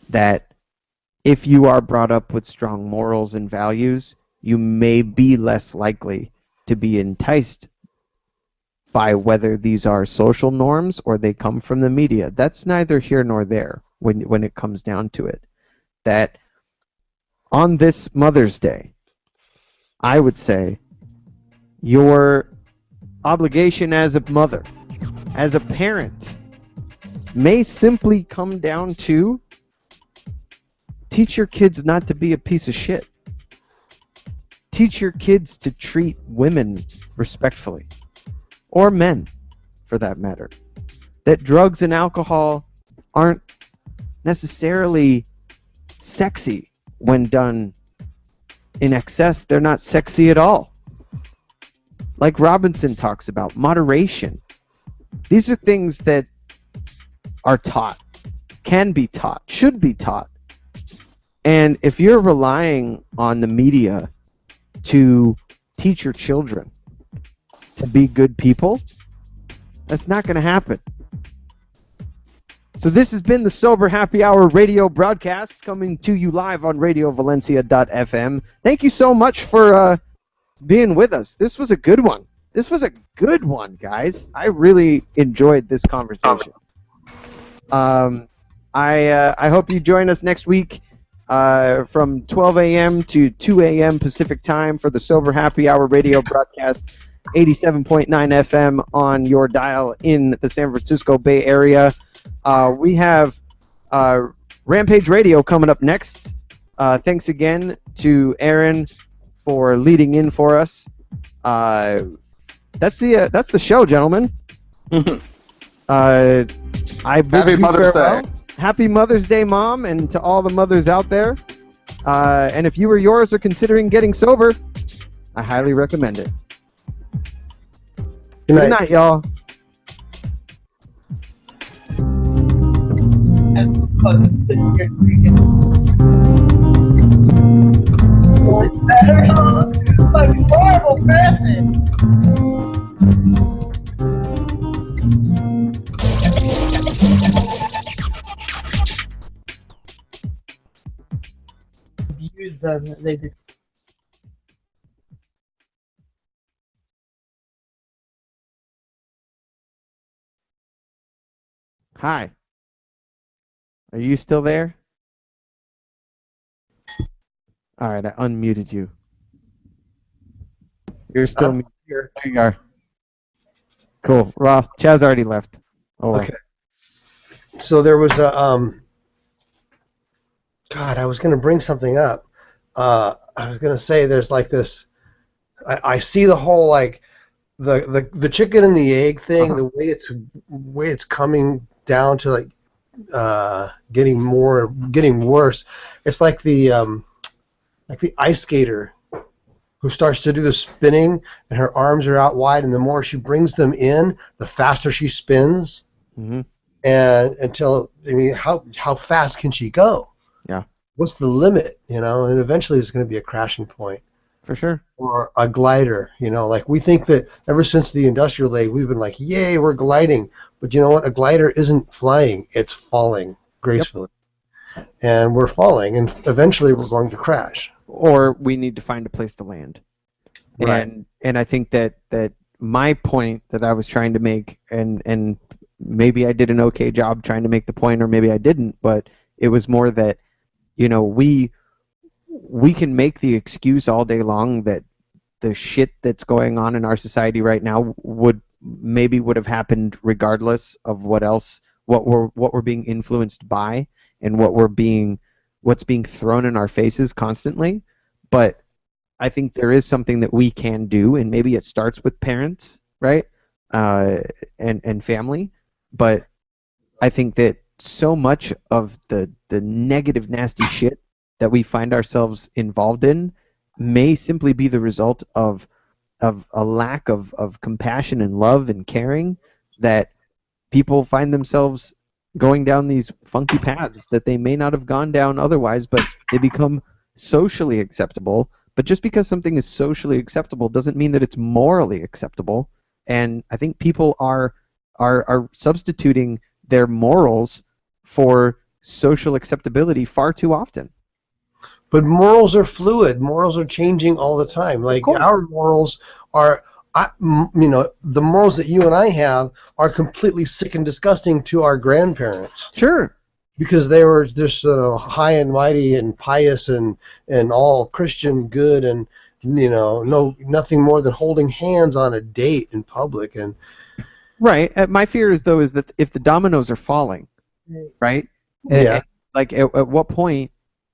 That if you are brought up with strong morals and values, you may be less likely to be enticed by whether these are social norms or they come from the media. That's neither here nor there when it comes down to it. That on this Mother's Day, I would say your obligation as a mother, as a parent, may simply come down to teach your kids not to be a piece of shit. Teach your kids to treat women respectfully. Or men, for that matter. That drugs and alcohol aren't necessarily sexy when done in excess. They're not sexy at all. Like Robinson talks about, moderation. These are things that are taught, can be taught, should be taught. And if you're relying on the media to teach your children to be good people, that's not going to happen. So this has been the Sober Happy Hour radio broadcast, coming to you live on RadioValencia.fm. Thank you so much for being with us. This was a good one. This was a good one, guys. I really enjoyed this conversation. I hope you join us next week from 12 a.m. to 2 a.m. Pacific time for the Sober Happy Hour radio broadcast, 87.9 FM on your dial in the San Francisco Bay Area. We have Rampage Radio coming up next. Thanks again to Aaron for leading in for us. That's the show, gentlemen. Happy Mother's Day. Happy Mother's Day, Mom, and to all the mothers out there. And if you or yours are considering getting sober, I highly recommend it. Good night, y'all. fucking sitting here drinking. Well, it's better, huh? Fucking horrible person. Abuse them. They did. Hi. Are you still there? All right, I unmuted you. You're still I'm here. There you are. Cool. Well, Chaz already left. Oh, well. Okay. So there was a God, I was going to bring something up. I was going to say there's like this. I see the whole like the chicken and the egg thing. The way it's coming down to like getting worse. It's like the ice skater who starts to do the spinning and her arms are out wide, and the more she brings them in, the faster she spins. Mm-hmm. And until, I mean, how fast can she go? Yeah. What's the limit, you know? And eventually there's going to be a crashing point. For sure. Or a glider, you know, like we think that ever since the industrial age, we've been like, yay, we're gliding. But you know what? A glider isn't flying, it's falling gracefully. Yep. And we're falling, and eventually we're going to crash. Or we need to find a place to land. Right. And I think that my point that I was trying to make, and maybe I did an okay job trying to make the point, or maybe I didn't, but it was more that, you know, we can make the excuse all day long that the shit that's going on in our society right now would have happened regardless of what we're being influenced by and what's being thrown in our faces constantly. But I think there is something that we can do, and maybe it starts with parents, right? And family. But I think that so much of the negative, nasty shit that we find ourselves involved in may simply be the result of a lack of compassion and love and caring, that people find themselves going down these funky paths that they may not have gone down otherwise, but they become socially acceptable. But just because something is socially acceptable doesn't mean that it's morally acceptable. And I think people are substituting their morals for social acceptability far too often. But morals are fluid. Morals are changing all the time. Like our morals are, you know, the morals that you and I have are completely sick and disgusting to our grandparents. Sure. Because they were just high and mighty and pious and all Christian good, and you know, nothing more than holding hands on a date in public. And right. My fear is that if the dominoes are falling, right? Yeah. Like at what point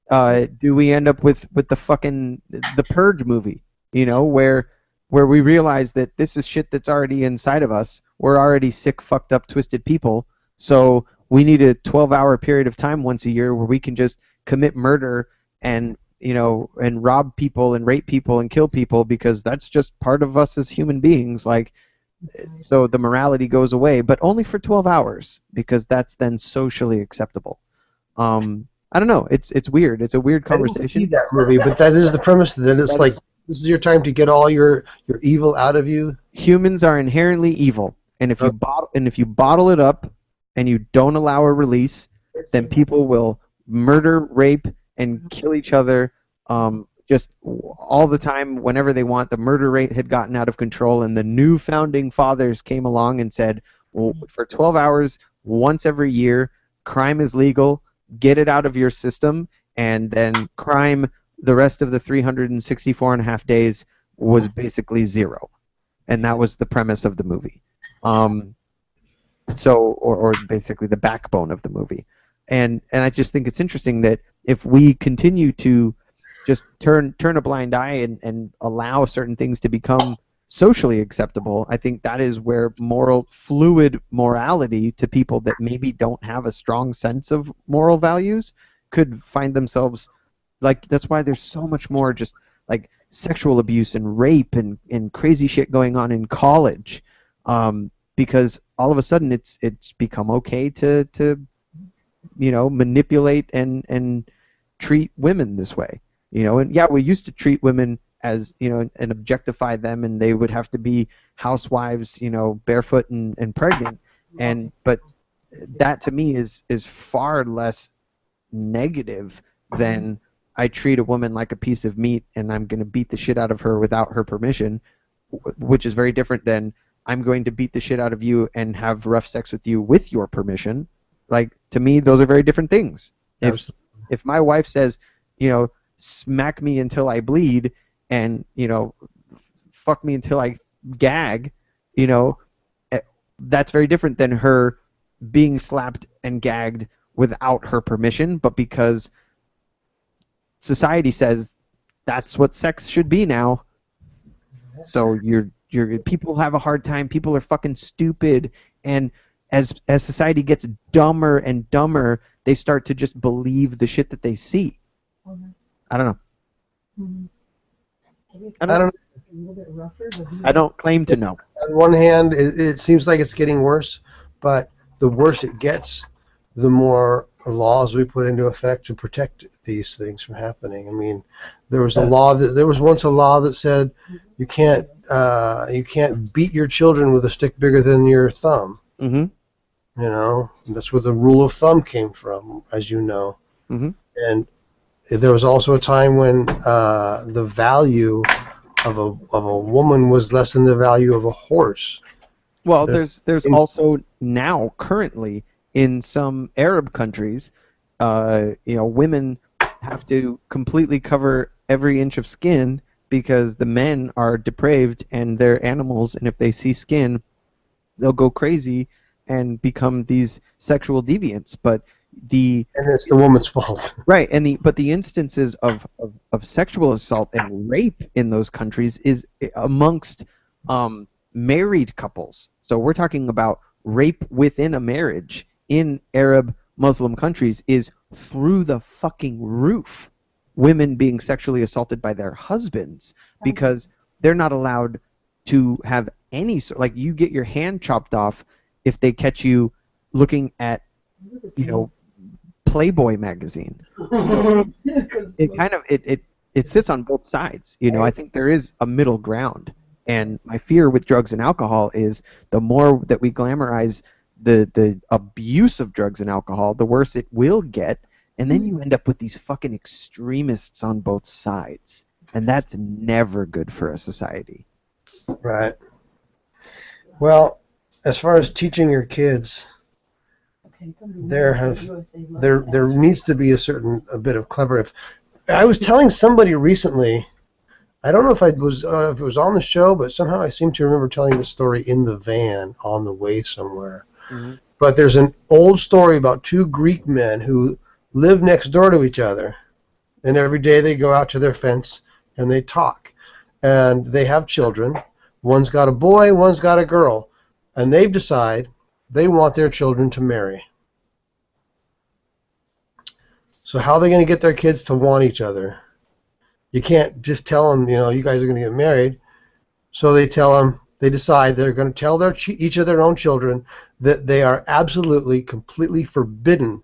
do we end up with the fucking the Purge movie? You know, where we realize that this is shit that's already inside of us. We're already sick, fucked up, twisted people. So we need a 12-hour period of time once a year where we can just commit murder and, you know, and rob people and rape people and kill people, because that's just part of us as human beings. Like, so the morality goes away, but only for 12 hours, because that's then socially acceptable. I don't know. It's weird. It's a weird conversation. I didn't see that movie, but that is the premise. That it's like, this is your time to get all your evil out of you. Humans are inherently evil, and if you bottle it up and you don't allow a release, then people will murder, rape, and kill each other just all the time whenever they want. The murder rate had gotten out of control, and the new founding fathers came along and said, well, for 12 hours, once every year, crime is legal, get it out of your system, and then crime the rest of the 364 and a half days was basically zero. And that was the premise of the movie. Or basically the backbone of the movie. And I just think it's interesting that if we continue to just turn a blind eye and allow certain things to become socially acceptable, I think that is where fluid morality to people that maybe don't have a strong sense of moral values could find themselves, like, that's why there's so much more just like sexual abuse and rape and crazy shit going on in college, because all of a sudden it's become okay to manipulate and treat women this way. And yeah, we used to treat women as, and objectify them, and they would have to be housewives, barefoot and pregnant. But that to me is far less negative than I treat a woman like a piece of meat and I'm going to beat the shit out of her without her permission, which is very different than I'm going to beat the shit out of you and have rough sex with you with your permission. Like, to me, those are very different things. If my wife says, smack me until I bleed and, fuck me until I gag, that's very different than her being slapped and gagged without her permission, but because society says that's what sex should be now. So people have a hard time. People are fucking stupid, and as society gets dumber and dumber, they start to just believe the shit that they see. I don't know. I don't know. A little bit rougher, but I don't claim to know. On one hand, it seems like it's getting worse, but the worse it gets, the more laws we put into effect to protect these things from happening. I mean, there was once a law that said you can't beat your children with a stick bigger than your thumb. Mm-hmm. That's where the rule of thumb came from, as you know. Mm-hmm. And there was also a time when the value of a woman was less than the value of a horse. Well, there's also now currently in some Arab countries, women have to completely cover every inch of skin because the men are depraved and they're animals, and if they see skin, they'll go crazy and become these sexual deviants. And it's the woman's fault. Right, but the instances of sexual assault and rape in those countries is amongst married couples. So we're talking about rape within a marriage in Arab Muslim countries is through the fucking roof. Women being sexually assaulted by their husbands because they're not allowed to have any like you get your hand chopped off if they catch you looking at Playboy magazine. So it sits on both sides. I think there is a middle ground. And my fear with drugs and alcohol is the more that we glamorize the abuse of drugs and alcohol, the worse it will get. And then you end up with these fucking extremists on both sides. And that's never good for a society. Right. Well, as far as teaching your kids, there needs to be a bit of clever. I was telling somebody recently, I don't know if it was on the show, but somehow I seem to remember telling the story in the van on the way somewhere. Mm-hmm. But there's an old story about two Greek men who live next door to each other, and every day they go out to their fence and they talk, and they have children. One's got a boy, one's got a girl, and they've decided they want their children to marry. So how are they going to get their kids to want each other? You can't just tell them, you guys are going to get married. So they decide they're going to tell each of their own children that they are absolutely, completely forbidden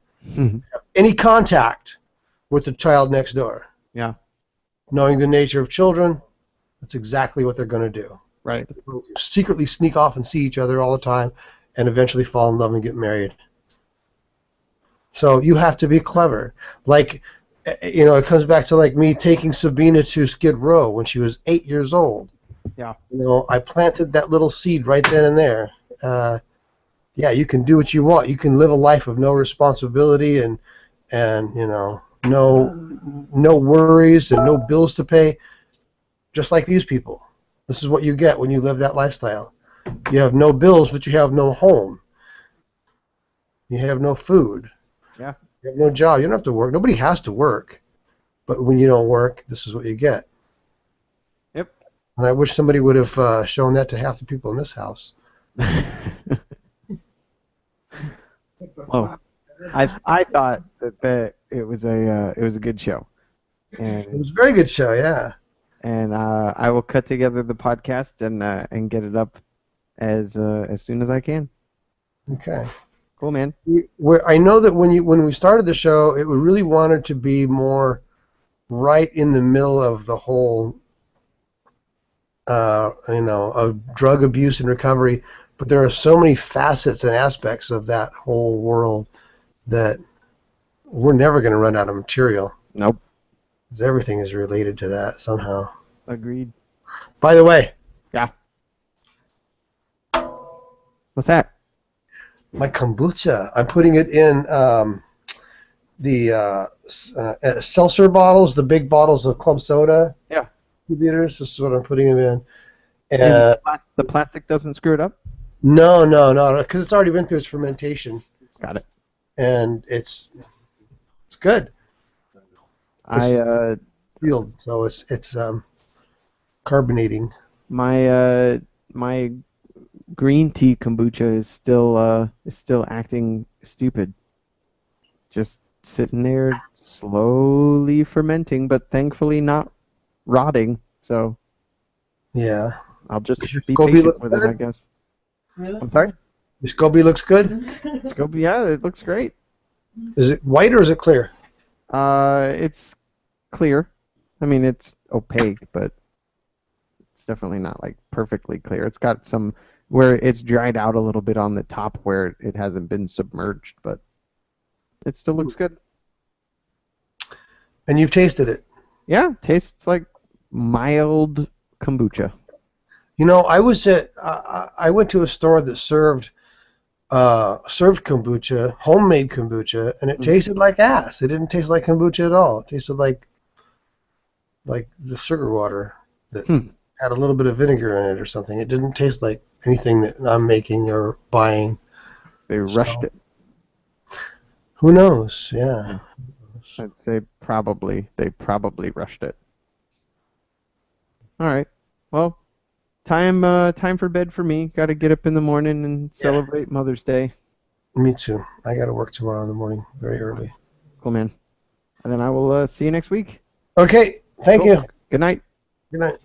any contact with the child next door. Yeah. Knowing the nature of children, that's exactly what they're going to do. Right. Secretly sneak off and see each other all the time and eventually fall in love and get married. So you have to be clever. Like, it comes back to like me taking Sabina to Skid Row when she was 8 years old. Yeah. I planted that little seed right then and there. Yeah, you can do what you want. You can live a life of no responsibility and no worries and no bills to pay, just like these people. This is what you get when you live that lifestyle. You have no bills, but you have no home. You have no food. Yeah. You have no job. You don't have to work. Nobody has to work. But when you don't work, this is what you get. Yep. And I wish somebody would have shown that to half the people in this house. Well, I thought that it was a good show. And it was a very good show, yeah. And I will cut together the podcast and get it up as soon as I can. Okay. Cool, man. I know that when we started the show, it really wanted to be more right in the middle of the whole, of drug abuse and recovery. But there are so many facets and aspects of that whole world that we're never going to run out of material. Nope. 'Cause everything is related to that somehow. Agreed. By the way, Yeah. What's that? my kombucha, I'm putting it in the seltzer bottles, the big bottles of club soda. Yeah. 2 liters. This is what I'm putting them in. And And the plastic doesn't screw it up? no, because it's already been through its fermentation, Got it. and it's good. I Sealed, so it's carbonating. my green tea kombucha is still acting stupid. Just sitting there slowly fermenting, but thankfully not rotting. So Yeah. I'll just Does your be SCOBY patient look with it, good? I guess. Really? I'm sorry? Your SCOBY looks good. Scoby, yeah, it looks great. Is it white or is it clear? It's clear. I mean, it's opaque, but it's definitely not like perfectly clear. It's got some where it's dried out a little bit on the top where it hasn't been submerged, but it still looks good. And you've tasted it. Yeah, tastes like mild kombucha. You know, I went to a store that served kombucha, homemade kombucha, and it tasted like ass. It didn't taste like kombucha at all. It tasted like the sugar water that had a little bit of vinegar in it or something. It didn't taste like anything that I'm making or buying. They rushed it. Who knows? Yeah. I'd say they probably rushed it. All right. Well, time for bed for me. Got to get up in the morning and celebrate Mother's Day. Me too. I got to work tomorrow in the morning, very early. Cool, man. And then I will see you next week. Okay. Thank Cool. you. Good night. Good night.